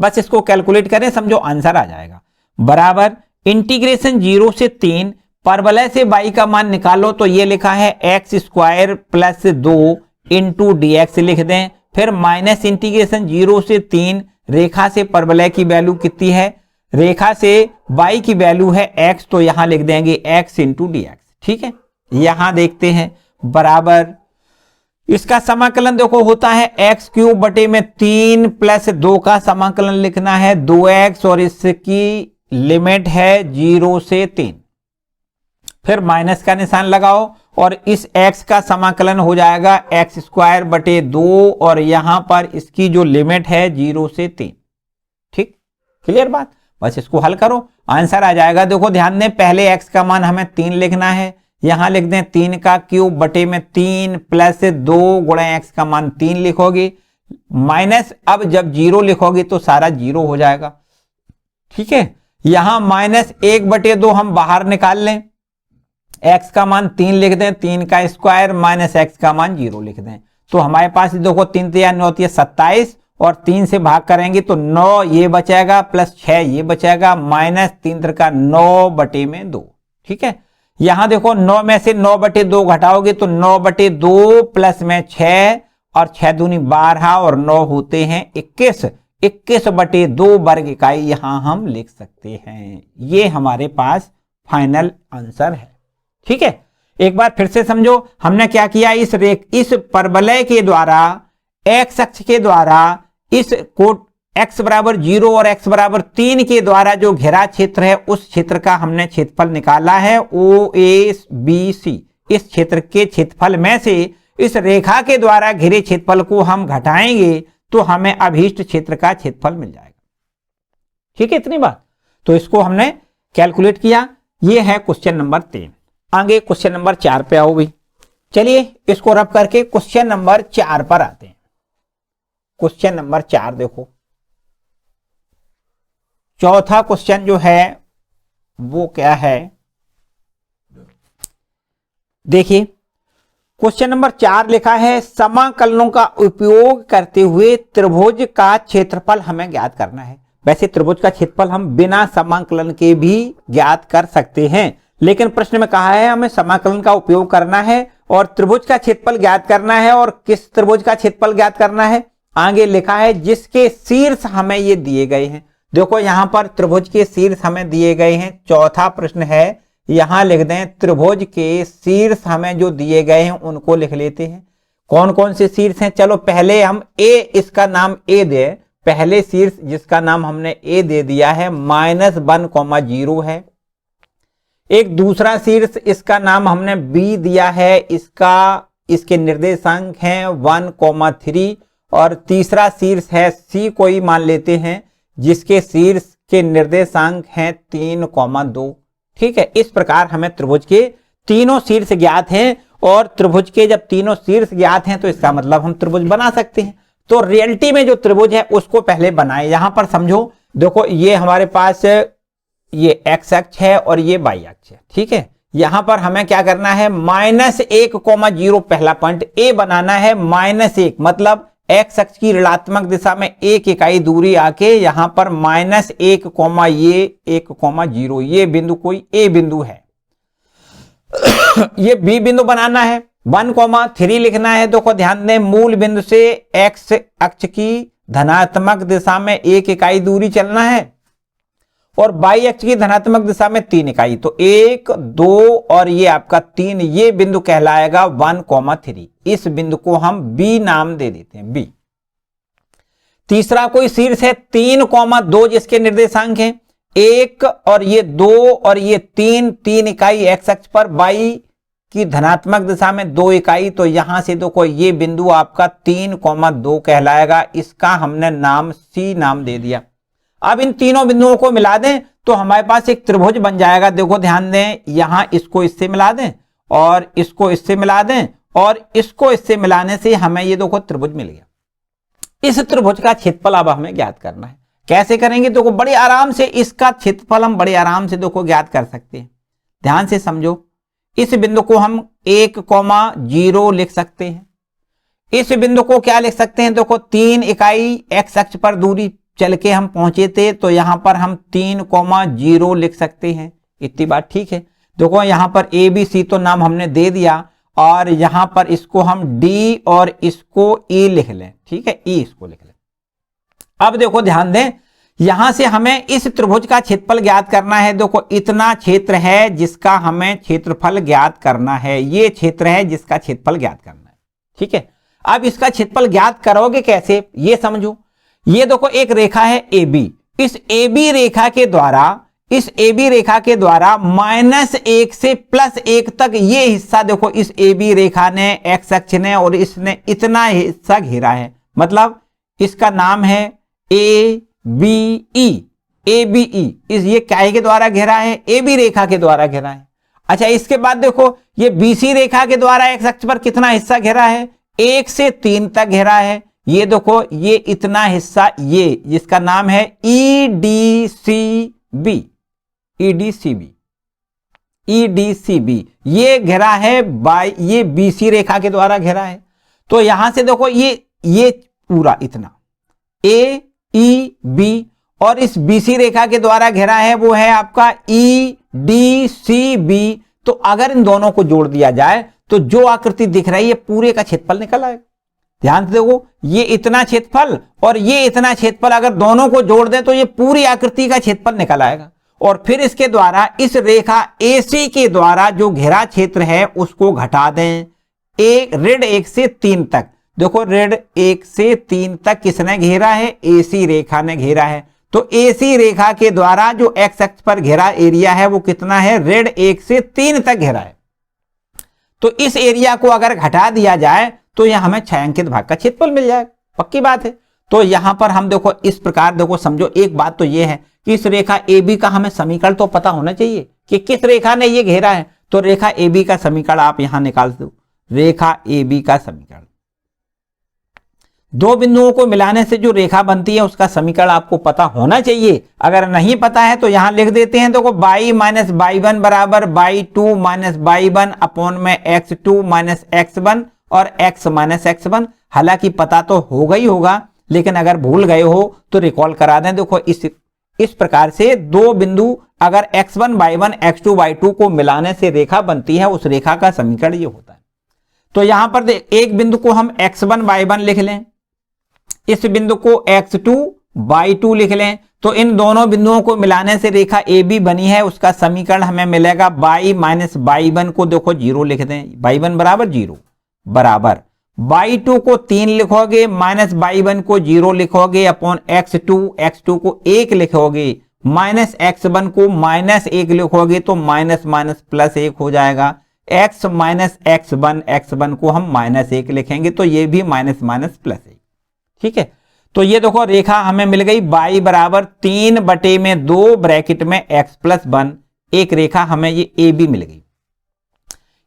Speaker 1: बस इसको कैलकुलेट करें, समझो आंसर आ जाएगा। बराबर इंटीग्रेशन 0 से 3 परवलय से y का मान निकालो तो ये लिखा है x² + 2 इंटू dx लिख दें फिर माइनस इंटीग्रेशन 0 से 3, रेखा से परवलय की वैल्यू कितनी है, रेखा से y की वैल्यू है x, तो यहां लिख देंगे x इंटू डी एक्स। ठीक है, यहां देखते हैं बराबर इसका समाकलन देखो होता है एक्स क्यूब बटे में 3 प्लस 2 का समाकलन लिखना है 2x, और इसकी लिमिट है 0 से 3। फिर माइनस का निशान लगाओ और इस x का समाकलन हो जाएगा एक्स स्क्वायर बटे 2, और यहां पर इसकी जो लिमिट है 0 से 3। ठीक, क्लियर बात। बस इसको हल करो, आंसर आ जाएगा। देखो ध्यान दें, पहले x का मान हमें 3 लिखना है, यहां लिख दें 3 का क्यूब बटे में 3 प्लस 2 गुणा x का मान 3 लिखोगे, माइनस अब जब 0 लिखोगे तो सारा 0 हो जाएगा। ठीक है, यहां माइनस 1 बटे 2 हम बाहर निकाल लें, x का मान 3 लिख दें, 3 का स्क्वायर माइनस x का मान 0 लिख दें, तो हमारे पास देखो 3 3 9 27, और 3 से भाग करेंगे तो 9 ये बचेगा प्लस 6 ये बचेगा, माइनस 3 का 9 बटे में 2। ठीक है, यहां देखो 9 में से 9 बटे 2 घटाओगे तो 9 बटे 2 प्लस में 6, और 6 दूनी 12 और 9 होते हैं 21, 21 बटे 2 वर्ग इकाई यहां हम लिख सकते हैं। ये हमारे पास फाइनल आंसर है। ठीक है, एक बार फिर से समझो, हमने क्या किया, इस परवलय के द्वारा x अक्ष के द्वारा इस कोट x बराबर 0 और x बराबर 3 के द्वारा जो घेरा क्षेत्र है उस क्षेत्र का हमने क्षेत्रफल निकाला है OABC। इस क्षेत्र के क्षेत्रफल में से इस रेखा के द्वारा घिरे क्षेत्रफल को हम घटाएंगे तो हमें अभीष्ट क्षेत्र का क्षेत्रफल मिल जाएगा। ठीक है, इतनी बात। तो इसको हमने कैलकुलेट किया। यह है क्वेश्चन नंबर 3। आगे क्वेश्चन नंबर 4 पे आओ भाई। चलिए इसको रब करके क्वेश्चन नंबर 4 पर आते हैं। क्वेश्चन नंबर 4 देखो, चौथा क्वेश्चन जो है वो क्या है, देखिए क्वेश्चन नंबर 4 लिखा है समाकलनों का उपयोग करते हुए त्रिभुज का क्षेत्रफल हमें ज्ञात करना है। वैसे त्रिभुज का क्षेत्रफल हम बिना समाकलन के भी ज्ञात कर सकते हैं, लेकिन प्रश्न में कहा है हमें समाकलन का उपयोग करना है और त्रिभुज का क्षेत्रफल ज्ञात करना है। और किस त्रिभुज का क्षेत्रफल ज्ञात करना है, आगे लिखा है जिसके शीर्ष हमें ये दिए गए हैं। देखो यहां पर त्रिभुज के शीर्ष हमें दिए गए हैं। चौथा प्रश्न है, यहां लिख दें त्रिभुज के शीर्ष हमें जो दिए गए हैं उनको लिख लेते हैं। कौन कौन से शीर्ष हैं, चलो पहले हम ए, इसका नाम ए दे। पहले शीर्ष जिसका नाम हमने ए दे दिया है -1, 0 है। एक दूसरा शीर्ष इसका नाम हमने बी दिया है, इसके निर्देशांक हैं 1, 3। और तीसरा शीर्ष है सी कोई मान लेते हैं जिसके शीर्ष के निर्देशांक हैं 3, 2। ठीक है, इस प्रकार हमें त्रिभुज के तीनों शीर्ष ज्ञात हैं। और त्रिभुज के जब तीनों शीर्ष ज्ञात हैं तो इसका मतलब हम त्रिभुज बना सकते हैं। तो रियलिटी में जो त्रिभुज है उसको पहले बनाए। यहां पर समझो, देखो ये हमारे पास ये x अक्ष है और ये y अक्ष है। ठीक है, यहां पर हमें क्या करना है, -1, 0 पहला पॉइंट ए बनाना है। -1 मतलब x अक्ष की ऋणात्मक दिशा में 1 इकाई दूरी आके यहां पर -1, ये 1, 0 ये बिंदु कोई ए बिंदु है। ये बी बिंदु बनाना है। 1, 3 लिखना है। देखो ध्यान दें, मूल बिंदु से x अक्ष की धनात्मक दिशा में 1 इकाई दूरी चलना है और y अक्ष की धनात्मक दिशा में 3 इकाई। तो 1, 2 और ये आपका 3, ये बिंदु कहलाएगा 1, 3। इस बिंदु को हम B नाम दे देते हैं, B। तीसरा कोई शीर्ष है 3, 2 जिसके निर्देशांक हैं 1 और ये 2 और ये 3 इकाई x अक्ष पर, y की धनात्मक दिशा में 2 इकाई। तो यहां से देखो ये बिंदु आपका 3, 2 कहलाएगा। इसका हमने नाम C नाम दे दिया। अब इन तीनों बिंदुओं को मिला दें तो हमारे पास एक त्रिभुज बन जाएगा। देखो ध्यान दें, यहां इसको इससे मिला दें और इसको इससे मिला दें और इसको इससे मिलाने से हमें ये देखो त्रिभुज मिल गया। इस त्रिभुज का क्षेत्रफल अब हमें ज्ञात करना है। कैसे करेंगे, देखो बड़े आराम से इसका क्षेत्रफल हम बड़े आराम से देखो ज्ञात कर सकते हैं। ध्यान से समझो, इस बिंदु को हम 1, 0 लिख सकते हैं। इस बिंदु को क्या लिख सकते हैं, देखो 3 इकाई x अक्ष पर दूरी चल के हम पहुंचे थे तो यहां पर हम 3, 0 लिख सकते हैं। इतनी बात ठीक है। देखो यहां पर ABC तो नाम हमने दे दिया और यहां पर इसको हम डी और इसको ई लिख लें, ठीक है, ई इसको लिख लें। अब देखो ध्यान दें, यहां से हमें इस त्रिभुज का क्षेत्रफल ज्ञात करना है। देखो इतना क्षेत्र है जिसका हमें क्षेत्रफल ज्ञात करना है, ये क्षेत्र है जिसका क्षेत्रफल ज्ञात करना है, ठीक है। अब इसका क्षेत्रफल ज्ञात करोगे कैसे, ये समझो। ये देखो एक रेखा है AB, इस AB रेखा के द्वारा, इस AB रेखा के द्वारा -1 से +1 तक ये हिस्सा देखो, इस AB रेखा ने, एक्स अक्ष ने और इसने इतना हिस्सा घेरा है। मतलब इसका नाम है ABE, ABE। इस ये क्या के द्वारा घेरा है, AB रेखा के द्वारा घेरा है। अच्छा, इसके बाद देखो ये BC रेखा के द्वारा एक्स अक्ष पर कितना हिस्सा घेरा है, 1 से 3 तक घेरा है। ये देखो ये इतना हिस्सा, ये जिसका नाम है EDCB, EDCB, EDCB, ये घेरा है बाय, ये BC रेखा के द्वारा घेरा है। तो यहां से देखो ये पूरा इतना AEB और इस BC रेखा के द्वारा घेरा है वो है आपका EDCB। तो अगर इन दोनों को जोड़ दिया जाए तो जो आकृति दिख रही है पूरे का क्षेत्रफल निकल आएगा। ध्यान से देखो, ये इतना क्षेत्रफल और ये इतना क्षेत्रफल अगर दोनों को जोड़ दें तो ये पूरी आकृति का क्षेत्रफल निकल आएगा। और फिर इसके द्वारा इस रेखा AC के द्वारा जो घेरा क्षेत्र है उसको घटा दें, ऋण 1 से 3 तक। देखो ऋण 1 से 3 तक किसने घेरा है, AC रेखा ने घेरा है। तो AC रेखा के द्वारा जो एक्स अक्ष पर घेरा एरिया है वो कितना है, ऋण 1 से 3 तक घेरा है। तो इस एरिया को अगर घटा दिया जाए तो यह हमें छायांकित भाग का क्षेत्रफल मिल जाएगा, पक्की बात है। तो यहां पर हम देखो इस प्रकार देखो समझो, एक बात तो यह है कि इस रेखा AB का हमें समीकरण तो पता होना चाहिए कि किस रेखा ने ये घेरा है। तो रेखा AB का समीकरण आप यहां निकाल दो, रेखा AB का समीकरण, दो बिंदुओं को मिलाने से जो रेखा बनती है उसका समीकरण आपको पता होना चाहिए। अगर नहीं पता है तो यहां लिख देते हैं। देखो y माइनस y1 बराबर y2 माइनस y1 अपॉन में x2 माइनस x1 और x माइनस x1। हालांकि पता तो होगा ही होगा, लेकिन अगर भूल गए हो तो रिकॉल करा दें। देखो इस प्रकार से दो बिंदु अगर x1 y1 x2 y2 को मिलाने से रेखा बनती है, उस रेखा का समीकरण ये होता है। तो यहां पर एक बिंदु को हम x1 y1 लिख लें, इस बिंदु को x2 y2 लिख लें। तो इन दोनों बिंदुओं को मिलाने से रेखा AB बनी है, उसका समीकरण हमें मिलेगा y माइनस y1 को देखो 0 लिख दें, y1 बराबर 0 बराबर y2 को 3 लिखोगे, माइनस y1 को 0 लिखोगे अपॉन x2 को 1 लिखोगे, माइनस x1 को माइनस 1 लिखोगे तो माइनस माइनस प्लस 1 हो जाएगा। x माइनस x1 को हम माइनस 1 लिखेंगे तो ये भी माइनस माइनस प्लस 1, ठीक है। तो ये देखो रेखा हमें मिल गई y बराबर 3/2 ब्रैकेट में x प्लस 1, एक रेखा हमें ये AB मिल गई।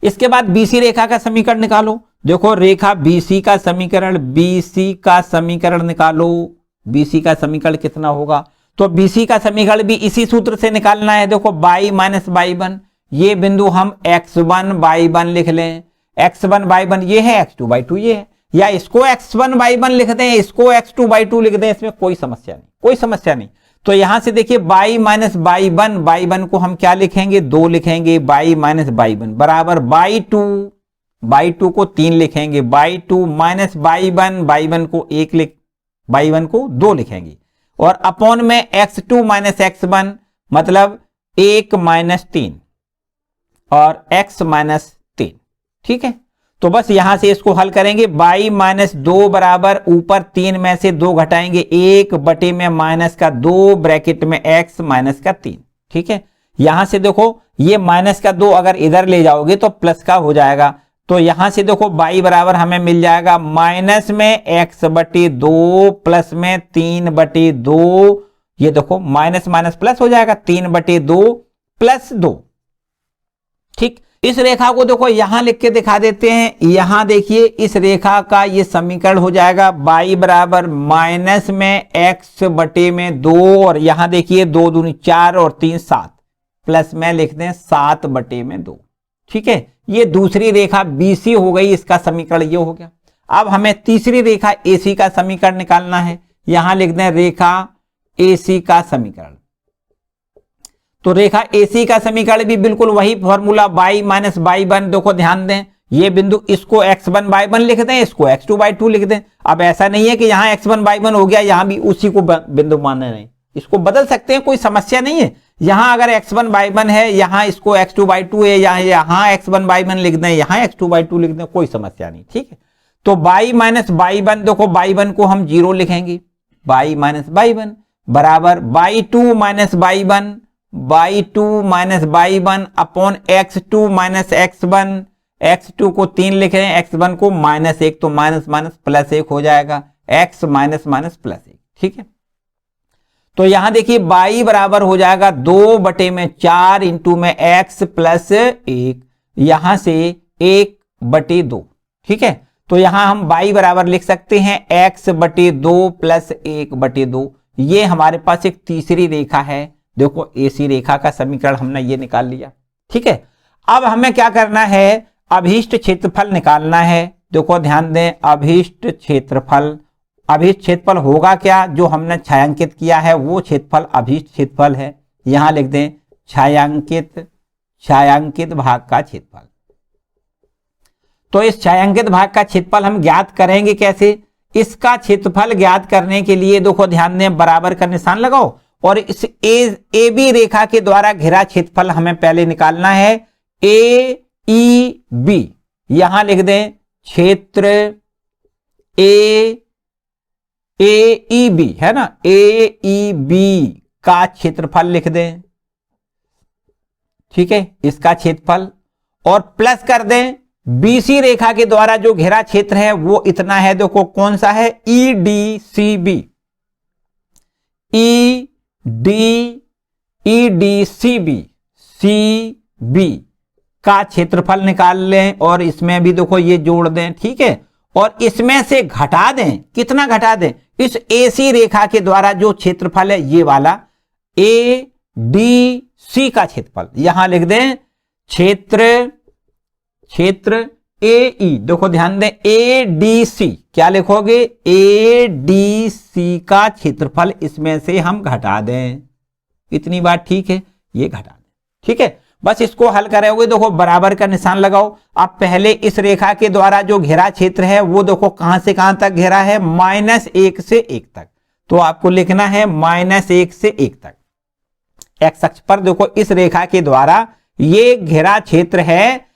Speaker 1: इसके बाद BC रेखा का समीकरण निकालो। देखो रेखा BC का समीकरण, BC का समीकरण निकालो। BC का समीकरण कितना होगा, तो BC का समीकरण भी इसी सूत्र से निकालना है। देखो y माइनस y1, ये बिंदु हम x1 y1 लिख लें, x1 y1 ये है, x2 y2 ये है, या इसको x1 y1 लिख दें, इसको x2 y2 लिख दें, इसमें कोई समस्या नहीं, कोई समस्या नहीं। तो यहां से देखिए y माइनस y1 को हम क्या लिखेंगे, 2 लिखेंगे, y माइनस y1 बराबर y2 को 3 लिखेंगे, y2 माइनस y1 को 1 y1 को 2 लिखेंगे और अपॉन में x2 माइनस x1 मतलब 1 माइनस 3 और x माइनस 3, ठीक है। तो बस यहां से इसको हल करेंगे, y माइनस 2 बराबर ऊपर 3 में से 2 घटाएंगे, 1 बटे में माइनस का 2 ब्रैकेट में x माइनस का 3, ठीक है। यहां से देखो ये माइनस का 2 अगर इधर ले जाओगे तो प्लस का हो जाएगा। तो यहां से देखो y बराबर हमें मिल जाएगा माइनस में x बटे 2 प्लस में 3/2, ये देखो माइनस माइनस प्लस हो जाएगा, 3/2 प्लस 2, ठीक। इस रेखा को देखो यहां लिख के दिखा देते हैं। यहां देखिए इस रेखा का ये समीकरण हो जाएगा y बराबर माइनस में x बटे में 2 और यहां देखिए 2 दूनी 4 और 3 7 प्लस में लिख दें 7/2, ठीक है। ये दूसरी रेखा BC हो गई, इसका समीकरण ये हो गया। अब हमें तीसरी रेखा AC का समीकरण निकालना है। यहां लिख दें रेखा AC का समीकरण। तो रेखा AC का समीकरण भी बिल्कुल वही फॉर्मूला y माइनस y1, देखो ध्यान दें ये बिंदु, इसको x1/1 लिख दें, इसको x2/2 लिख दें। अब ऐसा नहीं है कि यहाँ x1/1 हो गया, यहां भी उसी को बिंदु मानना नहीं, इसको बदल सकते हैं, कोई समस्या नहीं है। यहां अगर x1/1 है, यहां इसको x2/2 है, यहां x1/1 लिख दें, यहां x2/2 लिख दें, कोई समस्या नहीं, ठीक है। तो y माइनस y1, देखो y1 को हम 0 लिखेंगे, y माइनस y1 बराबर y2 minus y1, y2 minus y1 upon x2 minus x1, x2 को 3 लिख रहे हैं, x1 को -1, तो माइनस माइनस प्लस 1 हो जाएगा, x माइनस माइनस प्लस 1, ठीक है। तो यहां देखिए y बराबर हो जाएगा 2/4 इंटू में x प्लस 1, यहां से 1/2, ठीक है। तो यहां हम y बराबर लिख सकते हैं x/2 प्लस 1/2। ये हमारे पास एक तीसरी रेखा है, देखो AC रेखा का समीकरण हमने ये निकाल लिया, ठीक है। अब हमें क्या करना है, अभीष्ट क्षेत्रफल निकालना है। देखो ध्यान दें, अभीष्ट क्षेत्रफल होगा क्या, जो हमने छायांकित किया है वो क्षेत्रफल अभीष्ट क्षेत्रफल है। यहां लिख दें छायांकित भाग का क्षेत्रफल। तो इस छायांकित भाग का क्षेत्रफल हम ज्ञात करेंगे कैसे, इसका क्षेत्रफल ज्ञात करने के लिए देखो ध्यान दें, बराबर का निशान लगाओ और इस AB रेखा के द्वारा घिरा क्षेत्रफल हमें पहले निकालना है, AEB। यहां लिख दें क्षेत्र AEB है ना, AEB का क्षेत्रफल लिख दें, ठीक है, इसका क्षेत्रफल, और प्लस कर दें BC रेखा के द्वारा जो घेरा क्षेत्र है वो इतना है, देखो कौन सा है, EDCB CB का क्षेत्रफल निकाल लें और इसमें भी देखो ये जोड़ दें, ठीक है। और इसमें से घटा दें, कितना घटा दें, इस AC रेखा के द्वारा जो क्षेत्रफल है ये वाला ADC का क्षेत्रफल, यहां लिख दें क्षेत्र AE। देखो ध्यान दें ADC, क्या लिखोगे, ADC का क्षेत्रफल इसमें से हम घटा दें, इतनी बात ठीक है, ये घटा दें, ठीक है। बस इसको हल करोगे, देखो बराबर का निशान लगाओ। अब पहले इस रेखा के द्वारा जो घेरा क्षेत्र है वो देखो कहां से कहां तक घेरा है, -1 से 1 तक, तो आपको लिखना है -1 से 1 तक। एक्स अक्ष पर देखो इस रेखा के द्वारा ये घेरा क्षेत्र है,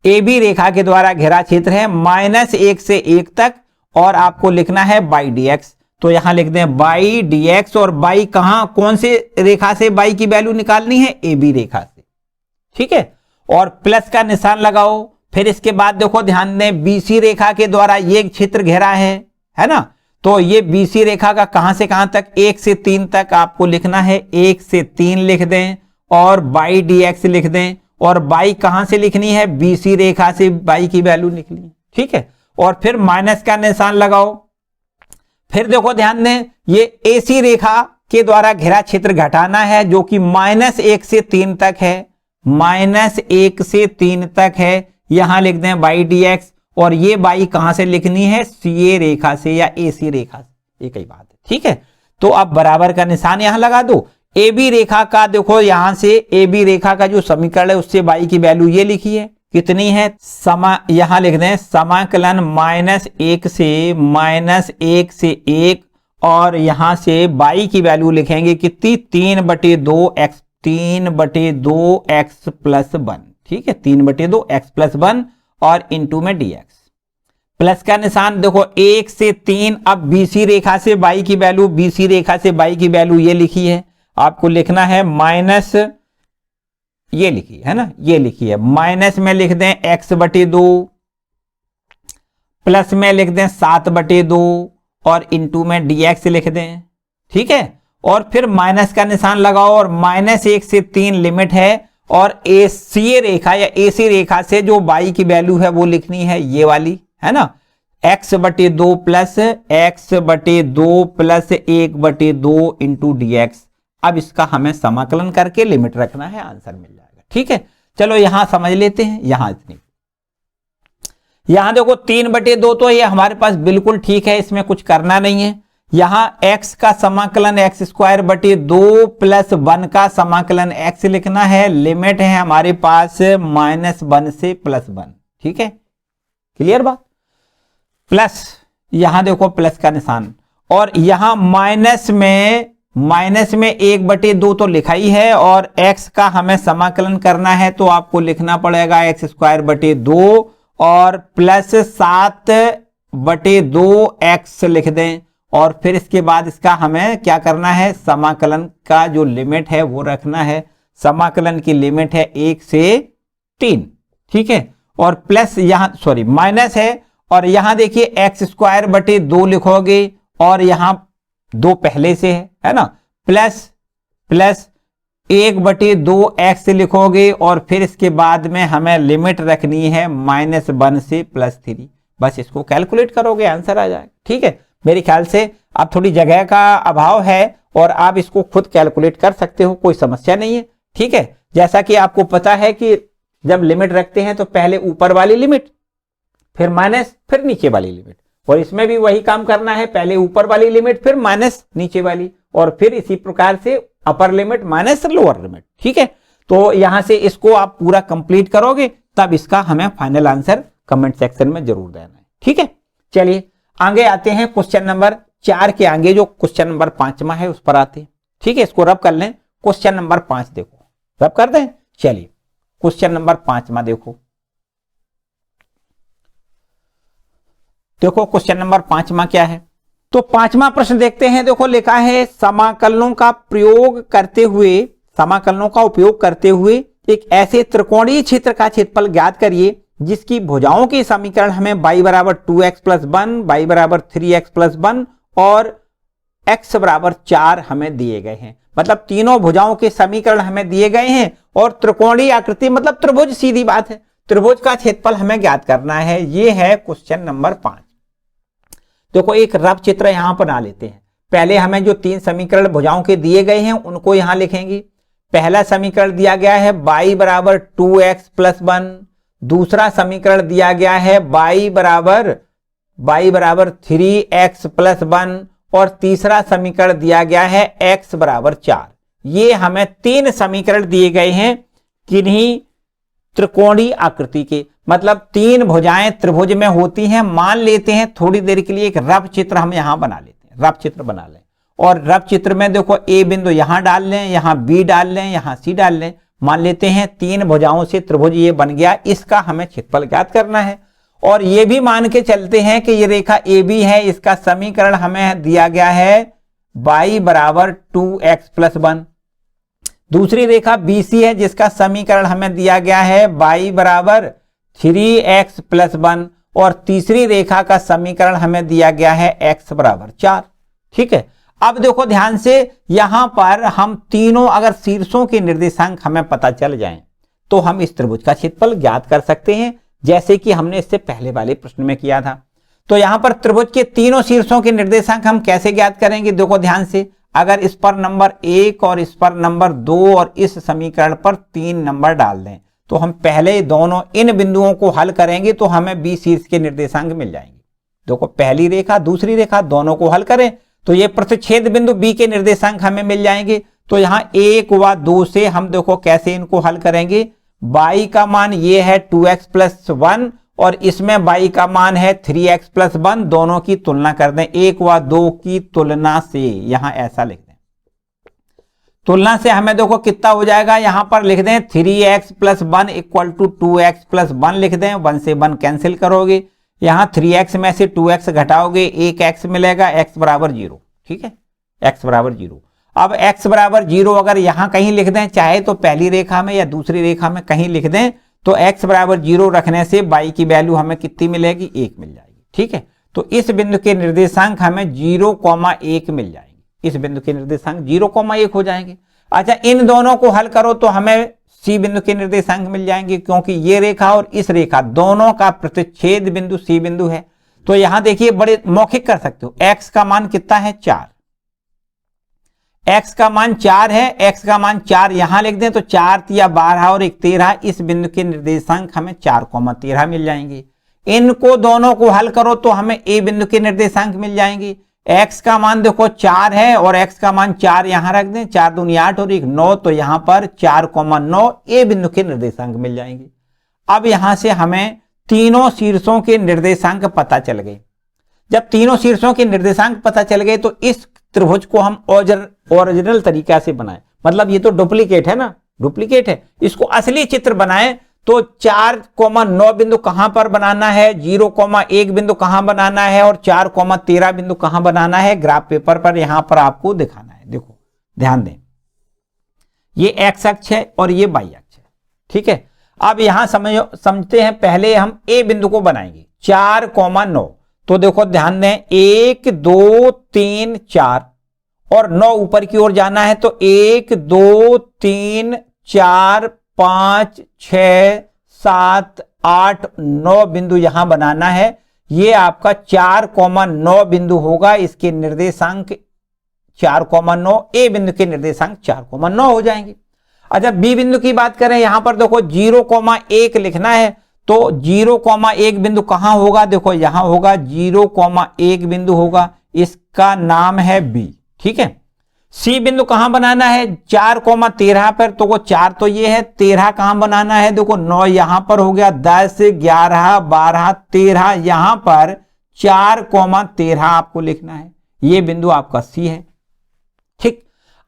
Speaker 1: AB रेखा के द्वारा घेरा क्षेत्र है -1 से 1 तक, और आपको लिखना है y dx। तो यहां लिख दें y dx, और y कहां, कौन से रेखा से y की वैल्यू निकालनी है, AB रेखा से, ठीक है। और प्लस का निशान लगाओ। फिर इसके बाद देखो ध्यान दें, BC रेखा के द्वारा ये क्षेत्र घेरा है ना, तो ये BC रेखा का कहां से कहां तक, 1 से 3 तक आपको लिखना है, 1 से 3 लिख दें और y dx लिख दें, और y कहां से लिखनी है, BC रेखा से y की वैल्यू निकली है, ठीक है। और फिर माइनस का निशान लगाओ। फिर देखो ध्यान दें, ये AC रेखा के द्वारा घेरा क्षेत्र घटाना है, जो कि -1 से 3 तक है, -1 से 3 तक है, यहां लिख दें y dx, और ये y कहां से लिखनी है, CA रेखा से या AC रेखा से, एक ही बात है, ठीक है। तो अब बराबर का निशान यहां लगा दो। AB रेखा का देखो यहां से AB रेखा का जो समीकरण है उससे y की वैल्यू ये लिखी है, कितनी है, यहां लिख दें समाकलन -1 से 1, और यहां से y की वैल्यू लिखेंगे कितनी, 3/2x प्लस 1, ठीक है, 3/2x प्लस 1 और इंटू में dx। प्लस का निशान देखो 1 से 3। अब BC रेखा से y की वैल्यू, BC रेखा से y की वैल्यू ये लिखी है, आपको लिखना है माइनस, ये लिखी है ना, ये लिखी है, माइनस में लिख दें x/2, प्लस में लिख दें 7/2 और इंटू में dx लिख दें, ठीक है। और फिर माइनस का निशान लगाओ, और -1 से 3 लिमिट है, और CA रेखा या AC रेखा से जो y की वैल्यू है वो लिखनी है ये वाली, है ना, x/2 प्लस 1/2 इंटू dx। अब इसका हमें समाकलन करके लिमिट रखना है, आंसर मिल जाएगा, ठीक है। चलो यहां समझ लेते हैं, यहां इतनी, यहां देखो 3/2 तो ये हमारे पास बिल्कुल ठीक है, इसमें कुछ करना नहीं है। यहां x का समाकलन x² प्लस 1 का समाकलन x लिखना है, लिमिट है हमारे पास -1 से +1, ठीक है, क्लियर बात। प्लस, यहां देखो प्लस का निशान, और यहां माइनस में 1/2 तो लिखा ही है, और x का हमें समाकलन करना है तो आपको लिखना पड़ेगा x²/2 और प्लस 7/2x लिख दें, और फिर इसके बाद इसका हमें क्या करना है, समाकलन का जो लिमिट है वो रखना है। समाकलन की लिमिट है 1 से 3, ठीक है। और प्लस यहां माइनस है, और यहां देखिए x²/2 लिखोगे, और यहां 2 पहले से है ना, प्लस 1/2x लिखोगे, और फिर इसके बाद में हमें लिमिट रखनी है -1 से +3। बस इसको कैलकुलेट करोगे, आंसर आ जाएगा, ठीक है। मेरे ख्याल से अब थोड़ी जगह का अभाव है और आप इसको खुद कैलकुलेट कर सकते हो, कोई समस्या नहीं है, ठीक है। जैसा कि आपको पता है कि जब लिमिट रखते हैं तो पहले ऊपर वाली लिमिट, फिर माइनस, फिर नीचे वाली लिमिट, और इसमें भी वही काम करना है, पहले ऊपर वाली लिमिट, फिर माइनस नीचे वाली, और फिर इसी प्रकार से upper limit minus lower limit, ठीक है। तो यहां से इसको आप पूरा कंप्लीट करोगे, तब इसका हमें फाइनल आंसर कमेंट सेक्शन में जरूर देना है, ठीक है। चलिए आगे आते हैं, क्वेश्चन नंबर 4 के आगे जो क्वेश्चन नंबर 5वां है उस पर आते हैं, ठीक है। इसको रब कर लें, क्वेश्चन नंबर 5 देखो, रब कर दें। चलिए क्वेश्चन नंबर 5वां देखो क्वेश्चन नंबर 5वां क्या है। तो 5वां प्रश्न देखते हैं। देखो लिखा है, समाकलनों का उपयोग करते हुए एक ऐसे त्रिकोणीय क्षेत्र का क्षेत्रफल ज्ञात करिए जिसकी भुजाओं के समीकरण हमें y = 2x + 1, y = 3x + 1 और x = 4 हमें दिए गए हैं। मतलब तीनों भुजाओं के समीकरण हमें दिए गए हैं, और त्रिकोणीय आकृति मतलब त्रिभुज, सीधी बात है, त्रिभुज का क्षेत्रफल हमें ज्ञात करना है। ये है क्वेश्चन नंबर 5। देखो एक रफ चित्र यहां पर बना लेते हैं। पहले हमें जो 3 समीकरण भुजाओं के दिए गए हैं उनको यहां लिखेंगे। पहला समीकरण दिया गया है y = 2x + 1, दूसरा समीकरण दिया गया है y = 3x + 1, और तीसरा समीकरण दिया गया है x = 4। ये हमें 3 समीकरण दिए गए हैं किन्हीं त्रिकोणीय आकृति के, मतलब 3 भुजाएं त्रिभुज में होती हैं। मान लेते हैं थोड़ी देर के लिए एक रफ चित्र हम यहां बना लेते हैं, रफ चित्र बना लें, और रफ चित्र में देखो a बिंदु यहां डाल लें, यहां b डाल लें, यहां c डाल लें। मान लेते हैं 3 भुजाओं से त्रिभुज ये बन गया, इसका हमें क्षेत्रफल ज्ञात करना है। और ये भी मान के चलते हैं कि ये रेखा AB है, इसका समीकरण हमें दिया गया है y = 2x + 1। दूसरी रेखा BC है जिसका समीकरण हमें दिया गया है y = 3x + 1, और तीसरी रेखा का समीकरण हमें दिया गया है x = 4, ठीक है। अब देखो ध्यान से, यहां पर हम तीनों अगर शीर्षों के निर्देशांक हमें पता चल जाएं तो हम इस त्रिभुज का क्षेत्रफल ज्ञात कर सकते हैं, जैसे कि हमने इससे पहले वाले प्रश्न में किया था। तो यहां पर त्रिभुज के तीनों शीर्षों के निर्देशांक हम कैसे ज्ञात करेंगे। देखो ध्यान से, अगर इस पर नंबर 1 और इस पर नंबर 2 और इस समीकरण पर 3 नंबर डाल दें, तो हम पहले दोनों इन बिंदुओं को हल करेंगे तो हमें B शीर्ष के निर्देशांक मिल जाएंगे। देखो पहली रेखा दूसरी रेखा दोनों को हल करें तो ये प्रतिच्छेद बिंदु B के निर्देशांक हमें मिल जाएंगे। तो यहां 1 व 2 से हम देखो कैसे इनको हल करेंगे। y का मान ये है 2x + 1, और इसमें y का मान है 3x + 1। दोनों की तुलना कर दें, 1 व 2 की तुलना से, यहां ऐसा लिख दें, तुलना से हमें देखो कितना हो जाएगा। यहां पर लिख दें 3x + 1 = 2x + 1 लिख दें, 1 से 1 कैंसिल करोगे, यहां 3x में से 2x घटाओगे, 1x मिलेगा, x = 0, ठीक है, x = 0। अब x = 0 अगर यहां कहीं लिख दें, चाहे तो पहली रेखा में या दूसरी रेखा में कहीं लिख दें, तो x = 0 रखने से y की वैल्यू हमें कितनी मिलेगी, 1 मिल जाएगी, ठीक है। तो इस बिंदु के निर्देशांक हमें 0,1 मिल जाएंगे, इस बिंदु के निर्देशांक 0,1 हो जाएंगे। अच्छा, इन दोनों को हल करो तो हमें C बिंदु के निर्देशांक मिल जाएंगे, क्योंकि ये रेखा और इस रेखा दोनों का प्रतिच्छेद बिंदु C बिंदु है। तो यहां देखिए बड़े मौखिक कर सकते हो, x का मान कितना है, 4, x का मान 4 है, x का मान 4 यहां लिख दें तो 4 × 12 और 1 13, इस बिंदु के निर्देशांक हमें 4,13 मिल जाएंगे। इनको दोनों को हल करो तो हमें A बिंदु के निर्देशांक मिल जाएंगे। x का मान देखो 4 है और x का मान 4 यहां रख दें, 4 दूनी 8 और 1 9, तो यहां पर 4,9 A बिंदु के निर्देशांक मिल जाएंगे। अब यहां से हमें तीनों शीर्षों के निर्देशांक पता चल गए। जब तीनों शीर्षों के निर्देशांक पता चल गए तो इस त्रिभुज को हम ओरिजिनल तरीका से बनाएं, मतलब ये तो डुप्लीकेट है ना, डुप्लीकेट है, इसको असली चित्र बनाएं तो 4,9 बिंदु कहां पर बनाना है, 0,1 बिंदु कहां बनाना है और 4,13 बिंदु कहां बनाना है, ग्राफ पेपर पर यहां पर आपको दिखाना है। देखो ध्यान दें, ये एक्स अक्ष है और ये वाई अक्ष है, ठीक है। अब यहां समझते हैं, पहले हम ए बिंदु को बनाएंगे 4,9, तो देखो ध्यान दें 1 2 3 4 और 9 ऊपर की ओर जाना है तो 1 2 3 4 5 6 7 8 9 बिंदु यहां बनाना है। ये आपका 4,9 बिंदु होगा, इसके निर्देशांक 4,9, ए बिंदु के निर्देशांक 4,9 हो जाएंगे। अच्छा बी बिंदु की बात करें, यहां पर देखो 0,1 लिखना है तो 0,1 बिंदु कहां होगा, देखो यहां होगा 0,1 बिंदु होगा, इसका नाम है बी, ठीक है। सी बिंदु कहां बनाना है, 4,13 पर, तो वो 4 तो ये है, 13 कहां बनाना है, देखो 9 यहां पर हो गया, 10 11 12 13 यहां पर 4,13 आपको लिखना है, ये बिंदु आपका सी है, ठीक।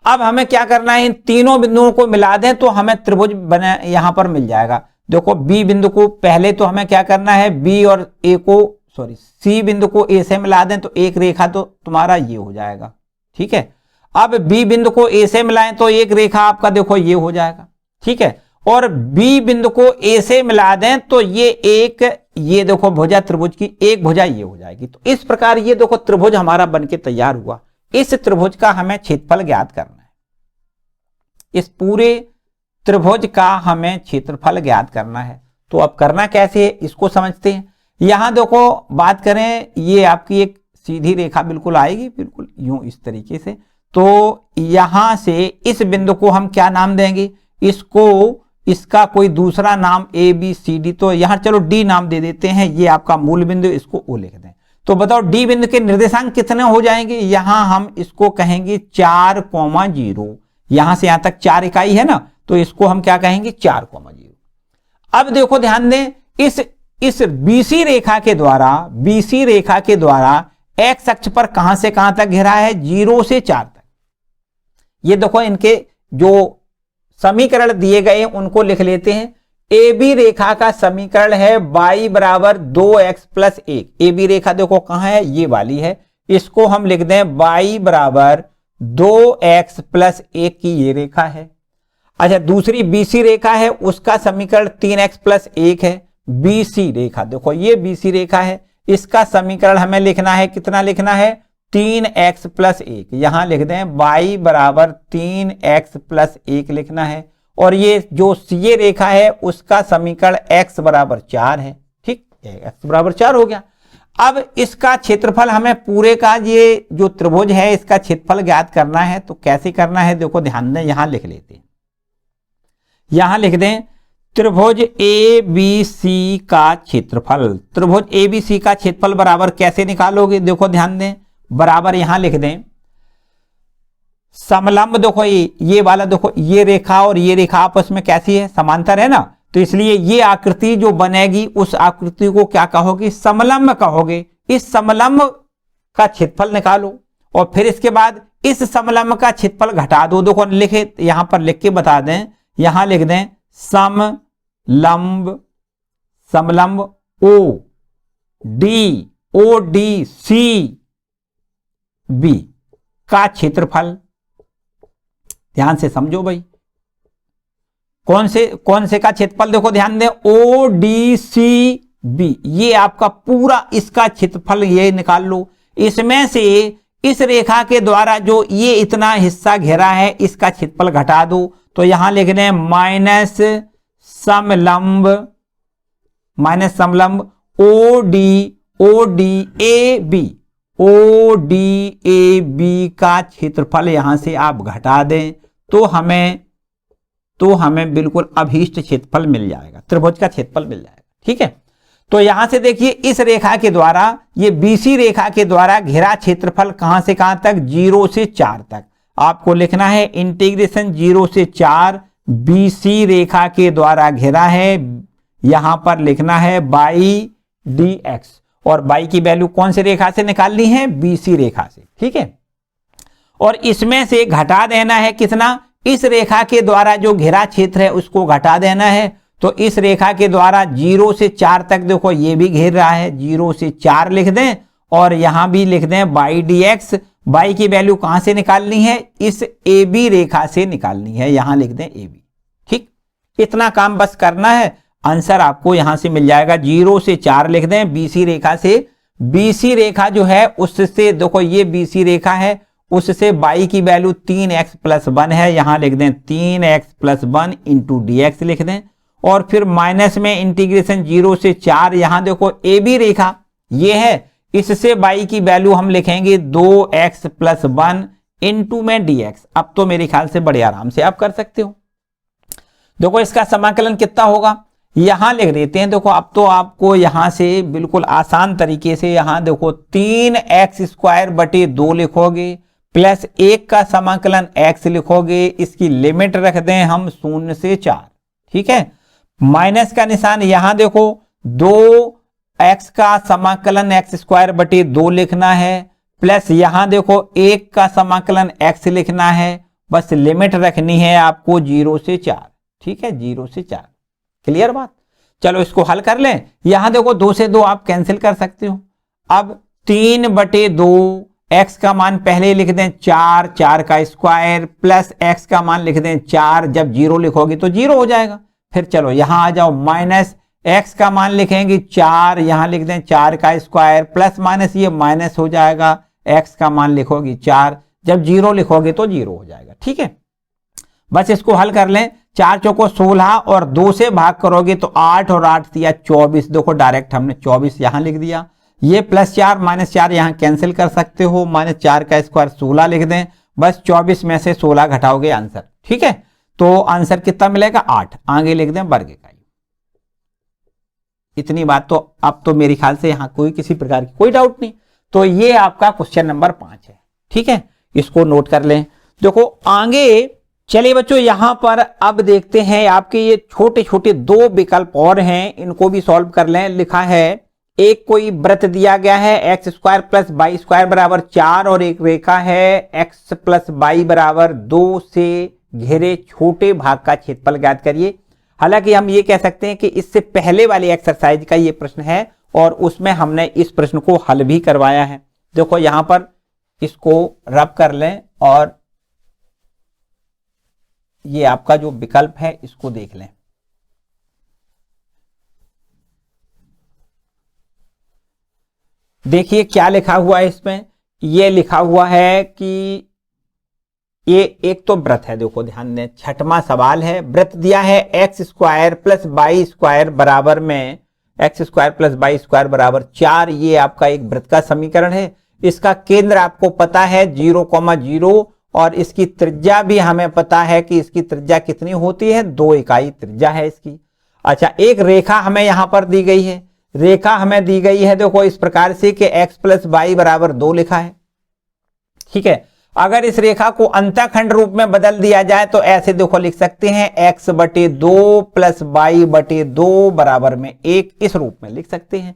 Speaker 1: अब हमें क्या करना है, इन तीनों बिंदुओं को मिला दें तो हमें त्रिभुज बना यहां पर मिल जाएगा। देखो बी बिंदु को पहले तो हमें क्या करना है, बी और ए को सी बिंदु को ए से मिला दें तो एक रेखा तो तुम्हारा ये हो जाएगा, ठीक है। अब बी बिंदु को ए से मिलाएं तो एक रेखा आपका देखो ये हो जाएगा, ठीक है। और बी बिंदु को ए से मिला दें तो ये देखो भुजा त्रिभुज की एक भुजा ये हो जाएगी। तो इस प्रकार ये देखो त्रिभुज हमारा बनके तैयार हुआ। इस त्रिभुज का हमें क्षेत्रफल ज्ञात करना है, इस पूरे त्रिभुज का हमें क्षेत्रफल ज्ञात करना है। तो अब करना कैसे है इसको समझते हैं। यहां देखो बात करें, ये आपकी एक सीधी रेखा बिल्कुल आएगी, बिल्कुल यूं इस तरीके से। तो यहां से इस बिंदु को हम क्या नाम देंगे, इसका कोई दूसरा नाम ए बी सी डी, तो यहां चलो डी नाम दे देते हैं, ये आपका मूल बिंदु, इसको ओ लिख दें। तो बताओ डी बिंदु के निर्देशांक कितने हो जाएंगे, यहां हम इसको कहेंगे 4,0, यहां से यहां तक 4 इकाई है ना, तो इसको हम क्या कहेंगे 4,0। अब देखो ध्यान दें, इस बीसी रेखा के द्वारा एक्स अक्ष पर कहां से कहां तक घेरा है, 0 से 4 तक। ये देखो इनके जो समीकरण दिए गए हैं उनको लिख लेते हैं। ए बी रेखा का समीकरण है y बराबर 2x प्लस 1। ए बी रेखा देखो कहां है, ये वाली है, इसको हम लिख दें y बराबर 2x प्लस 1 की ये रेखा है। अच्छा दूसरी बीसी रेखा है, उसका समीकरण 3x प्लस 1 है। बीसी रेखा देखो ये बीसी रेखा है, इसका समीकरण हमें लिखना है, कितना लिखना है, 3x प्लस 1। यहां लिख दें y बराबर 3x प्लस 1 लिखना है। और ये जो सी रेखा है उसका समीकरण x बराबर 4 है, ठीक, x बराबर 4 हो गया। अब इसका क्षेत्रफल हमें पूरे का, ये जो त्रिभुज है इसका क्षेत्रफल ज्ञात करना है। तो कैसे करना है देखो ध्यान दें, यहां लिख लेते हैं, यहां लिख दें त्रिभुज ए बी सी का क्षेत्रफल। त्रिभुज ए बी सी का क्षेत्रफल बराबर कैसे निकालोगे, देखो ध्यान दें, बराबर यहां लिख दें समलंब। देखो ये वाला देखो, ये रेखा और ये रेखा आपस में कैसी है, समांतर है ना, तो इसलिए ये आकृति जो बनेगी उस आकृति को क्या कहोगे, समलंब कहोगे। इस समलंब का क्षेत्रफल निकालो और फिर इसके बाद इस समलंब का क्षेत्रफल घटा दो। देखो लिखे यहां पर लिख के बता दें, यहां लिख दें समलंब ओ डी सी बी का क्षेत्रफल। ध्यान से समझो भाई, कौन से का क्षेत्रफल, देखो ध्यान दें ओ डी सी बी, ये आपका पूरा इसका क्षेत्रफल ये निकाल लो। इसमें से इस रेखा के द्वारा जो ये इतना हिस्सा घेरा है इसका क्षेत्रफल घटा दो। तो यहां लिख दें माइनस समलंब ओ डी ए बी का क्षेत्रफल यहां से आप घटा दें तो हमें बिल्कुल अभीष्ट क्षेत्रफल मिल जाएगा, त्रिभुज का क्षेत्रफल मिल जाएगा, ठीक है। तो यहां से देखिए इस रेखा के द्वारा, ये बीसी रेखा के द्वारा घिरा क्षेत्रफल कहां से कहां तक, 0 से 4 तक। आपको लिखना है इंटीग्रेशन 0 से 4 बीसी रेखा के द्वारा घिरा है यहां पर लिखना है बाई डी एक्स, और बाई की वैल्यू कौन सी रेखा से निकालनी है, बीसी रेखा से, ठीक है। और इसमें से घटा देना है कितना, इस रेखा के द्वारा जो घिरा क्षेत्र है उसको घटा देना है। तो इस रेखा के द्वारा 0 से 4 तक देखो ये भी घेर रहा है, 0 से 4 लिख दें, और यहां भी लिख दें बाई डी एक्स। बाई की वैल्यू कहां से निकालनी है, इस ए बी रेखा से निकालनी है, यहां लिख दें ए बी, ठीक। इतना काम बस करना है, आंसर आपको यहां से मिल जाएगा। 0 से 4 लिख दें बीसी रेखा से, बीसी रेखा जो है उससे देखो ये बीसी रेखा है, उससे बाई की वैल्यू 3x + 1 है, यहां लिख दें 3x + 1 इंटू डी एक्स लिख दें, और फिर माइनस में इंटीग्रेशन 0 से 4, यहां देखो ए बी रेखा ये है, इससे बाई की वैल्यू हम लिखेंगे 2x + 1 इंटू में dx। अब तो मेरे ख्याल से बड़े आराम से आप कर सकते हो। देखो इसका समाकलन कितना होगा, यहां लिख देते हैं। देखो अब तो आपको यहां से बिल्कुल आसान तरीके से यहां देखो 3x² / 2 लिखोगे, प्लस 1 का समाकलन x लिखोगे, इसकी लिमिट रख दें हम 0 से 4, ठीक है। माइनस का निशान यहां देखो 2x का समाकलन x² / 2 लिखना है, प्लस यहां देखो 1 का समाकलन x लिखना है, बस लिमिट रखनी है आपको 0 से 4, ठीक है, 0 से 4। क्लियर बात। चलो इसको हल कर लें। यहां देखो 2 से 2 आप कैंसिल कर सकते हो। अब 3/2, x का मान पहले लिख दें 4, 4 का स्क्वायर, प्लस x का मान लिख दें 4, जब 0 लिखोगे तो 0 हो जाएगा। फिर चलो यहां आ जाओ, माइनस x का मान लिखेंगे 4, यहां लिख दें 4 का स्क्वायर, प्लस माइनस ये माइनस हो जाएगा, x का मान लिखोगे 4, जब 0 लिखोगे तो 0 हो जाएगा, ठीक है। बस इसको हल कर लें। 4 चौको 16 और 2 से भाग करोगे तो 8 और 8 दिया 24, देखो डायरेक्ट हमने 24 यहां लिख दिया। ये +4 -4 यहां कैंसिल कर सकते हो, -4 का स्क्वायर 16 लिख दें, बस 24 में से 16 घटाओगे आंसर, ठीक है। तो आंसर कितना मिलेगा, 8, आगे लिख दें वर्ग इकाई। इतनी बात तो अब तो मेरे ख्याल से यहां कोई किसी प्रकार की कोई डाउट नहीं। तो ये आपका क्वेश्चन नंबर 5 है, ठीक है, इसको नोट कर लें। देखो आगे चलिए बच्चों, यहां पर अब देखते हैं आपके ये छोटे छोटे 2 विकल्प और हैं, इनको भी सॉल्व कर लें। लिखा है एक कोई वृत्त दिया गया है x² + y² = 4, और एक रेखा है x + y = 2 से घेरे छोटे भाग का क्षेत्रफल ज्ञात करिए। हालांकि हम ये कह सकते हैं कि इससे पहले वाली एक्सरसाइज का ये प्रश्न है, और उसमें हमने इस प्रश्न को हल भी करवाया है। देखो यहां पर इसको रब कर लें, और ये आपका जो विकल्प है इसको देख लें। देखिए क्या लिखा हुआ है इसमें, ये लिखा हुआ है कि ये एक तो वृत्त है, देखो ध्यान दें, 6वां सवाल है। वृत्त दिया है x² + y² बराबर में x² + y² बराबर 4, ये आपका एक वृत्त का समीकरण है। इसका केंद्र आपको पता है 0,0, और इसकी त्रिज्या भी हमें पता है कि इसकी त्रिज्या कितनी होती है, 2 इकाई त्रिज्या है इसकी। अच्छा, एक रेखा हमें यहां पर दी गई है, रेखा हमें दी गई है देखो इस प्रकार से कि x + y = 2 लिखा है, ठीक है। अगर इस रेखा को अंतःखंड रूप में बदल दिया जाए तो ऐसे देखो लिख सकते हैं x/2 + y/2 बराबर में 1, इस रूप में लिख सकते हैं।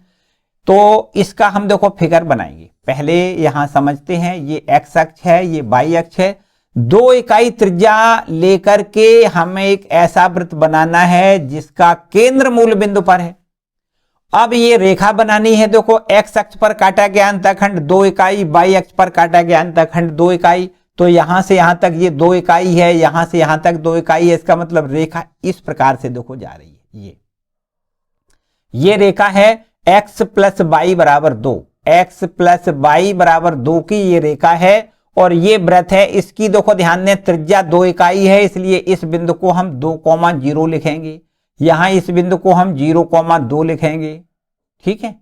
Speaker 1: तो इसका हम देखो फिगर बनाएंगे। पहले यहां समझते हैं, ये x अक्ष है, ये y अक्ष है। 2 इकाई त्रिज्या लेकर के हमें एक ऐसा वृत्त बनाना है जिसका केंद्र मूल बिंदु पर है। अब ये रेखा बनानी है, देखो x अक्ष पर काटा गया अंतःखंड 2 इकाई, y अक्ष पर काटा गया अंतःखंड 2 इकाई। तो यहां से यहां तक ये 2 इकाई है, यहां से यहां तक 2 इकाई है। इसका मतलब रेखा इस प्रकार से देखो जा रही है। ये रेखा है x + y = 2, x + y = 2 की ये रेखा है, और ये वृत्त है। इसकी देखो ध्यान दें, त्रिज्या 2 इकाई है, इसलिए इस बिंदु को हम 2,0 लिखेंगे। यहां इस बिंदु को हम 0,2 लिखेंगे, ठीक है,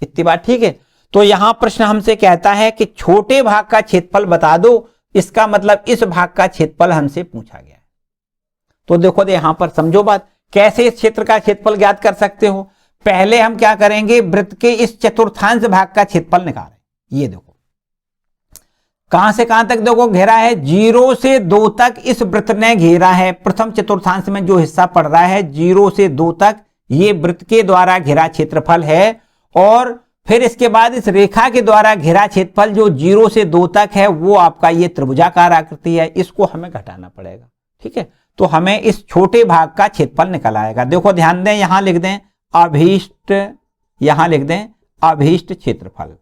Speaker 1: इतनी बात ठीक है। तो यहां प्रश्न हमसे कहता है कि छोटे भाग का क्षेत्रफल बता दो, इसका मतलब इस भाग का क्षेत्रफल हमसे पूछा गया है। तो देखो यहां पर समझो बात, कैसे इस क्षेत्र का क्षेत्रफल ज्ञात कर सकते हो। पहले हम क्या करेंगे, वृत्त के इस चतुर्थांश भाग का क्षेत्रफल निकालें। ये देखो कहां से कहां तक देखो घेरा है, 0 से 2 तक इस वृत्त ने घेरा है। प्रथम चतुर्थांश में जो हिस्सा पड़ रहा है 0 से 2 तक ये वृत्त के द्वारा घिरा क्षेत्रफल है, और फिर इसके बाद इस रेखा के द्वारा घिरा क्षेत्रफल जो 0 से 2 तक है वो आपका ये त्रिभुजाकार आकृति है, इसको हमें घटाना पड़ेगा। ठीक है, तो हमें इस छोटे भाग का क्षेत्रफल निकल आएगा। देखो ध्यान दें, यहां लिख दें अभीष्ट, यहां लिख दें अभीष्ट क्षेत्रफल।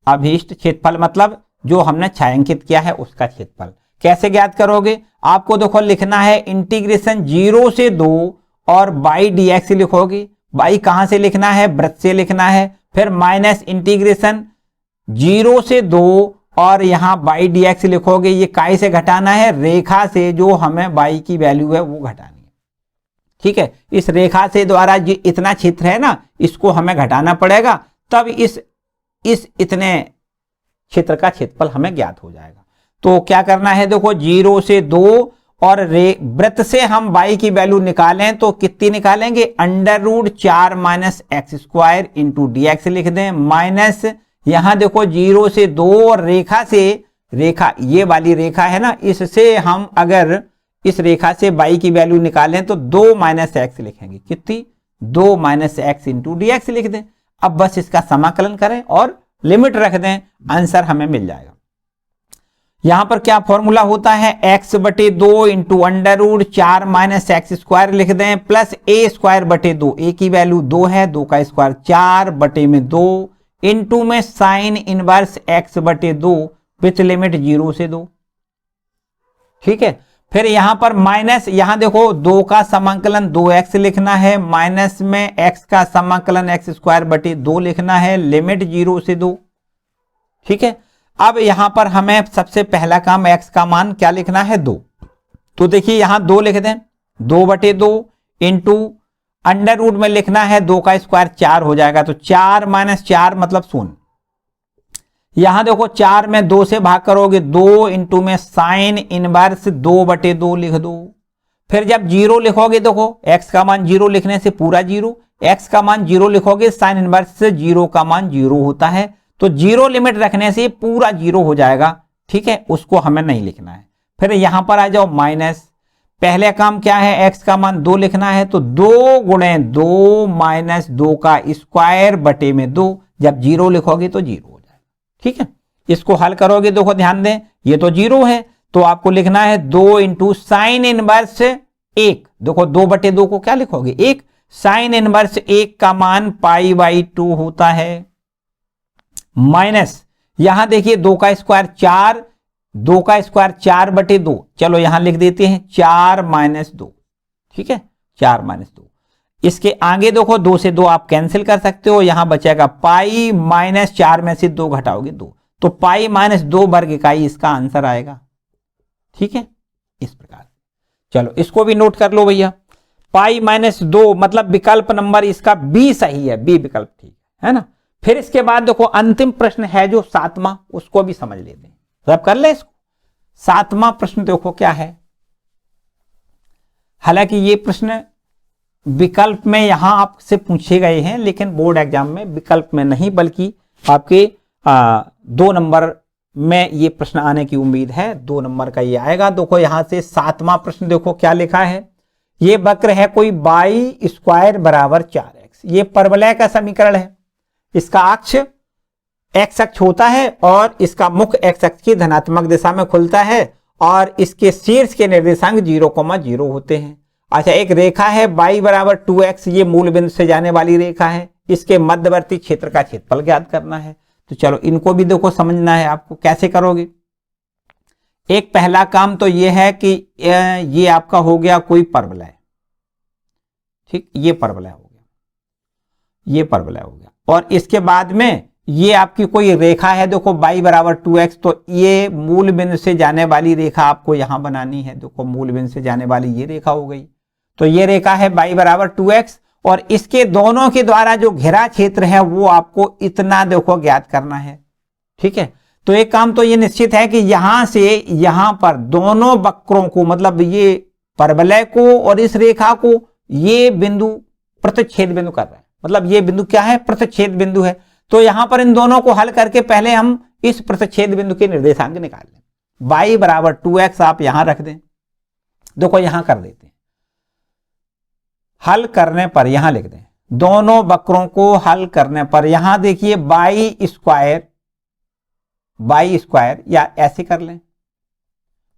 Speaker 1: अभीष्ट क्षेत्रफल मतलब जो हमने छायांकित किया है उसका क्षेत्रफल। कैसे ज्ञात करोगे? आपको देखो लिखना है इंटीग्रेशन 0 से 2 और बाई dx लिखोगे। बाई कहां से लिखना है? वृत्त से लिखना है। फिर माइनस इंटीग्रेशन 0 से 2 और यहां बाई dx लिखोगे। ये काय से घटाना है? रेखा से, जो हमें बाई की वैल्यू है वो घटानी है। ठीक है, इस रेखा से द्वारा जो इतना क्षेत्र है ना, इसको हमें घटाना पड़ेगा, तब इस इतने क्षेत्र का क्षेत्रफल हमें ज्ञात हो जाएगा। तो क्या करना है? देखो 0 से 2 और वृत्त से हम बाई की वैल्यू निकालें तो कितनी निकालेंगे? √4 minus x square into dx लिख दें, माइनस यहां देखो 0 से 2 और रेखा से, रेखा ये वाली रेखा है ना, इससे हम अगर इस रेखा से बाई की वैल्यू निकालें तो 2 माइनस एक्स लिखेंगे। कितनी? 2 माइनस एक्स इंटू dx लिख दें। अब बस इसका समाकलन करें और लिमिट रख दें, आंसर हमें मिल जाएगा। यहां पर क्या फॉर्मूला होता है? x/2 into √4 minus x square लिख दें, प्लस a²/2, a की वैल्यू 2 है, 2 का स्क्वायर 4/2 इंटू में sine inverse x/2 with limit 0 से 2। ठीक है, फिर यहां पर माइनस, यहां देखो 2 का समाकलन 2x लिखना है, माइनस में x का समाकलन x²/2 लिखना है, लिमिट 0 से 2। ठीक है, अब यहां पर हमें सबसे पहला काम x का मान क्या लिखना है? 2। तो देखिए यहां 2 लिख दें, 2/2 इंटू अंडर रूट में लिखना है 2 का स्क्वायर 4 हो जाएगा, तो 4 माइनस 4 मतलब 0। यहां देखो 4 में 2 से भाग करोगे, 2 इंटू में साइन इनवर्स 2/2 लिख दो। फिर जब 0 लिखोगे, देखो x का मान 0 लिखने से पूरा 0, x का मान 0 लिखोगे, साइन इनवर्स से 0 का मान 0 होता है, तो 0 लिमिट रखने से पूरा 0 हो जाएगा। ठीक है, उसको हमें नहीं लिखना है। फिर यहां पर आ जाओ माइनस, पहले काम क्या है? x का मान 2 लिखना है, तो 2 गुणे 2 माइनस 2 का स्क्वायर बटे में 2, जब 0 लिखोगे तो 0 हो जाएगा। ठीक है, इसको हल करोगे, देखो ध्यान दें, ये तो 0 है, तो आपको लिखना है 2 इंटू साइन इनवर्स 1। देखो 2/2 को क्या लिखोगे? 1। साइन इनवर्स 1 का मान π/2 होता है, माइनस यहां देखिए 2 का स्क्वायर 4, 2 का स्क्वायर 4/2, चलो यहां लिख देते हैं 4 माइनस 2। ठीक है, 4 माइनस 2। इसके आगे देखो 2 से 2 आप कैंसिल कर सकते हो, यहां बचेगा पाई, माइनस 4 में से 2 घटाओगे 2, तो पाई माइनस 2 वर्ग इकाई इसका आंसर आएगा। ठीक है, इस प्रकार। चलो इसको भी नोट कर लो भैया, पाई माइनस 2 मतलब विकल्प नंबर इसका बी सही है, बी विकल्प ठीक है ना। फिर इसके बाद देखो अंतिम प्रश्न है जो 7वां, उसको भी समझ लेते हैं, सब कर ले इसको। 7वां प्रश्न देखो क्या है। हालांकि ये प्रश्न विकल्प में यहां आपसे पूछे गए हैं, लेकिन बोर्ड एग्जाम में विकल्प में नहीं, बल्कि आपके 2 नंबर में ये प्रश्न आने की उम्मीद है। 2 नंबर का ये आएगा। देखो यहां से 7वां प्रश्न देखो क्या लिखा है। ये वक्र है कोई बाई स्क्वायर बराबर 4x, ये परवलय का समीकरण है। इसका अक्ष x अक्ष होता है और इसका मुख x अक्ष की धनात्मक दिशा में खुलता है और इसके शीर्ष के निर्देशांक 0,0 होते हैं। अच्छा, एक रेखा है y बराबर 2x, ये मूल बिंदु से जाने वाली रेखा है। इसके मध्यवर्ती क्षेत्र का क्षेत्रफल ज्ञात करना है। तो चलो इनको भी देखो समझना है आपको, कैसे करोगे। एक पहला काम तो ये है कि ये आपका हो गया कोई परवलय, ठीक, ये परवलय हो गया, ये परवलय हो गया, और इसके बाद में ये आपकी कोई रेखा है, देखो y बराबर 2x, तो ये मूल बिंदु से जाने वाली रेखा आपको यहां बनानी है। देखो मूल बिंदु से जाने वाली ये रेखा हो गई, तो ये रेखा है y बराबर 2x, और इसके दोनों के द्वारा जो घिरा क्षेत्र है वो आपको इतना देखो ज्ञात करना है। ठीक है, तो एक काम तो ये निश्चित है कि यहां से यहां पर दोनों वक्रों को, मतलब ये परवलय को और इस रेखा को, ये बिंदु प्रतिच्छेद बिंदु कर रहे हैं, मतलब ये बिंदु क्या है? प्रतिच्छेद बिंदु है। तो यहां पर इन दोनों को हल करके पहले हम इस प्रतिच्छेद बिंदु के निर्देशांक निकाल लें। y बराबर 2x आप यहां रख दें, देखो यहां कर देते हैं। हल करने पर यहां लिख दें, दोनों वक्रों को हल करने पर यहां देखिए बाई स्क्वायर या ऐसे कर लें,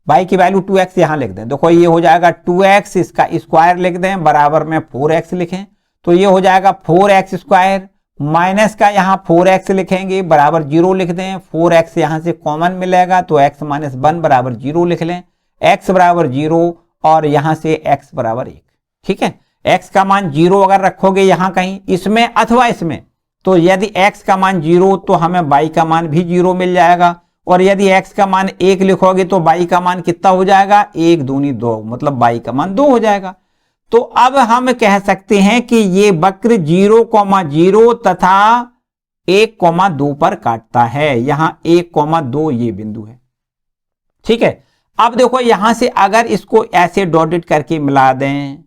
Speaker 1: बाई की वैल्यू 2x यहां लिख दें। देखो ये हो जाएगा 2x, इसका स्क्वायर लिख दें, बराबर में 4x लिखें, तो ये हो जाएगा 4x स्क्वायर, माइनस का यहां 4x लिखेंगे, बराबर 0 लिख दें। 4x यहां से कॉमन मिलेगा तो x माइनस 1 बराबर 0 लिख लें, x बराबर 0 और यहां से x बराबर 1। ठीक है, x का मान 0 अगर रखोगे यहां कहीं इसमें अथवा इसमें, तो यदि x का मान 0 तो हमें y का मान भी 0 मिल जाएगा, और यदि x का मान 1 लिखोगे तो y का मान कितना हो जाएगा, 1 दूनी 2, मतलब y का मान 2 हो जाएगा। तो अब हम कह सकते हैं कि ये वक्र 0,0 तथा 1,2 पर काटता है, यहां 1,2 ये बिंदु है। ठीक है, अब देखो यहां से अगर इसको ऐसे डॉटेड करके मिला दें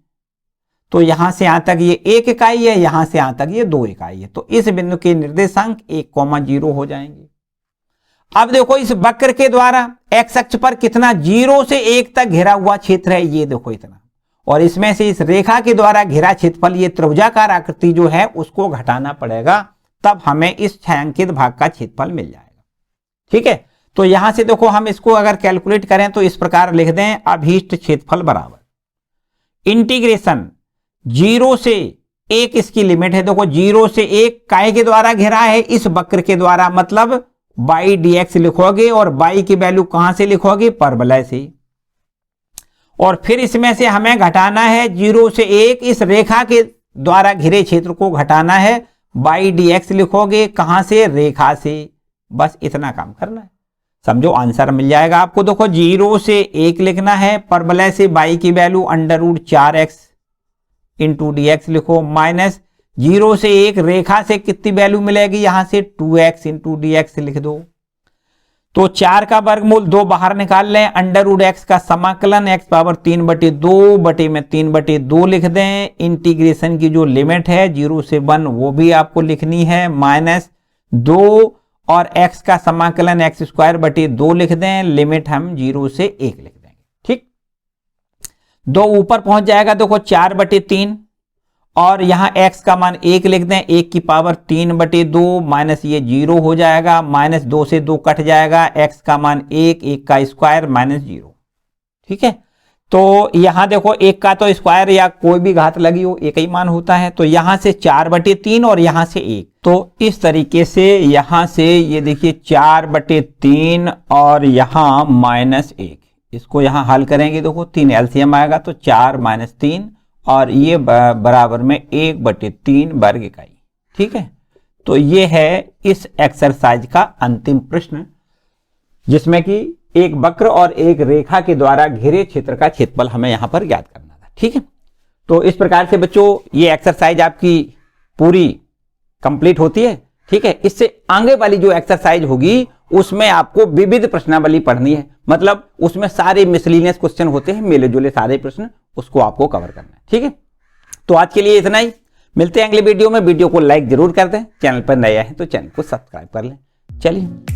Speaker 1: तो यहां से यहां तक ये 1 इकाई है, यहां से यहां तक ये 2 इकाई है, तो इस बिंदु के निर्देशांक 1,0 हो जाएंगे। अब देखो इस वक्र के द्वारा x अक्ष पर कितना 0 से 1 तक घिरा हुआ क्षेत्र है, ये देखो इतना, और इसमें से इस रेखा के द्वारा घिरा क्षेत्रफल ये त्रिभुजाकार आकृति जो है उसको घटाना पड़ेगा, तब हमें इस छायांकित भाग का क्षेत्रफल मिल जाएगा। ठीक है, तो यहां से देखो हम इसको अगर कैलकुलेट करें तो इस प्रकार लिख दें, अभीष्ट क्षेत्रफल बराबर इंटीग्रेशन 0 से 1 इसकी लिमिट है, देखो 0 से 1 काय के द्वारा घिरा है, इस वक्र के द्वारा, मतलब बाई dx लिखोगे और बाई की वैल्यू कहां से लिखोगे, परवलय से, और फिर इसमें से हमें घटाना है 0 से 1 इस रेखा के द्वारा घिरे क्षेत्र को घटाना है, बाई dx लिखोगे कहां से, रेखा से, बस इतना काम करना है, समझो आंसर मिल जाएगा आपको। देखो 0 से 1 लिखना है, परवलय से बाई की वैल्यू √4x इंटू dx लिखो, माइनस 0 से 1 रेखा से कितनी वैल्यू मिलेगी, यहां से 2x इंटू dx लिख दो, तो 4 का वर्गमूल 2 बाहर निकाल लें, √x का समाकलन x पावर 3/2 बटे में 3/2 लिख दें, इंटीग्रेशन की जो लिमिट है 0 से 1 वो भी आपको लिखनी है, माइनस 2 और x का समाकलन x²/2 लिख दें, लिमिट हम 0 से 1 लिख देंगे। ठीक, 2 ऊपर पहुंच जाएगा, देखो 4/3 और यहां x का मान 1 लिख दें, 1 की पावर 3/2 माइनस ये 0 हो जाएगा, माइनस 2 से 2 कट जाएगा, x का मान 1, 1 का स्क्वायर माइनस 0। ठीक है, तो यहां देखो 1 का तो स्क्वायर या कोई भी घात लगी हो एक ही मान होता है, तो यहां से 4/3 और यहां से 1, तो इस तरीके से यहां से ये देखिए 4/3 और यहां -1, इसको यहां हल करेंगे, देखो 3 एलसीएम आएगा तो 4 - 3 और ये बराबर में 1/3 वर्ग इकाई। ठीक है, तो ये है इस एक्सरसाइज का अंतिम प्रश्न, जिसमें कि एक वक्र और एक रेखा के द्वारा घिरे क्षेत्र का क्षेत्रफल हमें यहां पर ज्ञात करना था। ठीक है, तो इस प्रकार से बच्चों ये एक्सरसाइज आपकी पूरी कंप्लीट होती है। ठीक है, इससे आगे वाली जो एक्सरसाइज होगी उसमें आपको विविध प्रश्नावली पढ़नी है, मतलब उसमें सारे मिसलिनियस क्वेश्चन होते हैं, मेले जुले सारे प्रश्न, उसको आपको कवर करना है। ठीक है, तो आज के लिए इतना ही, मिलते हैं अगले वीडियो में। वीडियो को लाइक जरूर कर दें, चैनल पर नए हैं तो चैनल को सब्सक्राइब कर लें। चलिए।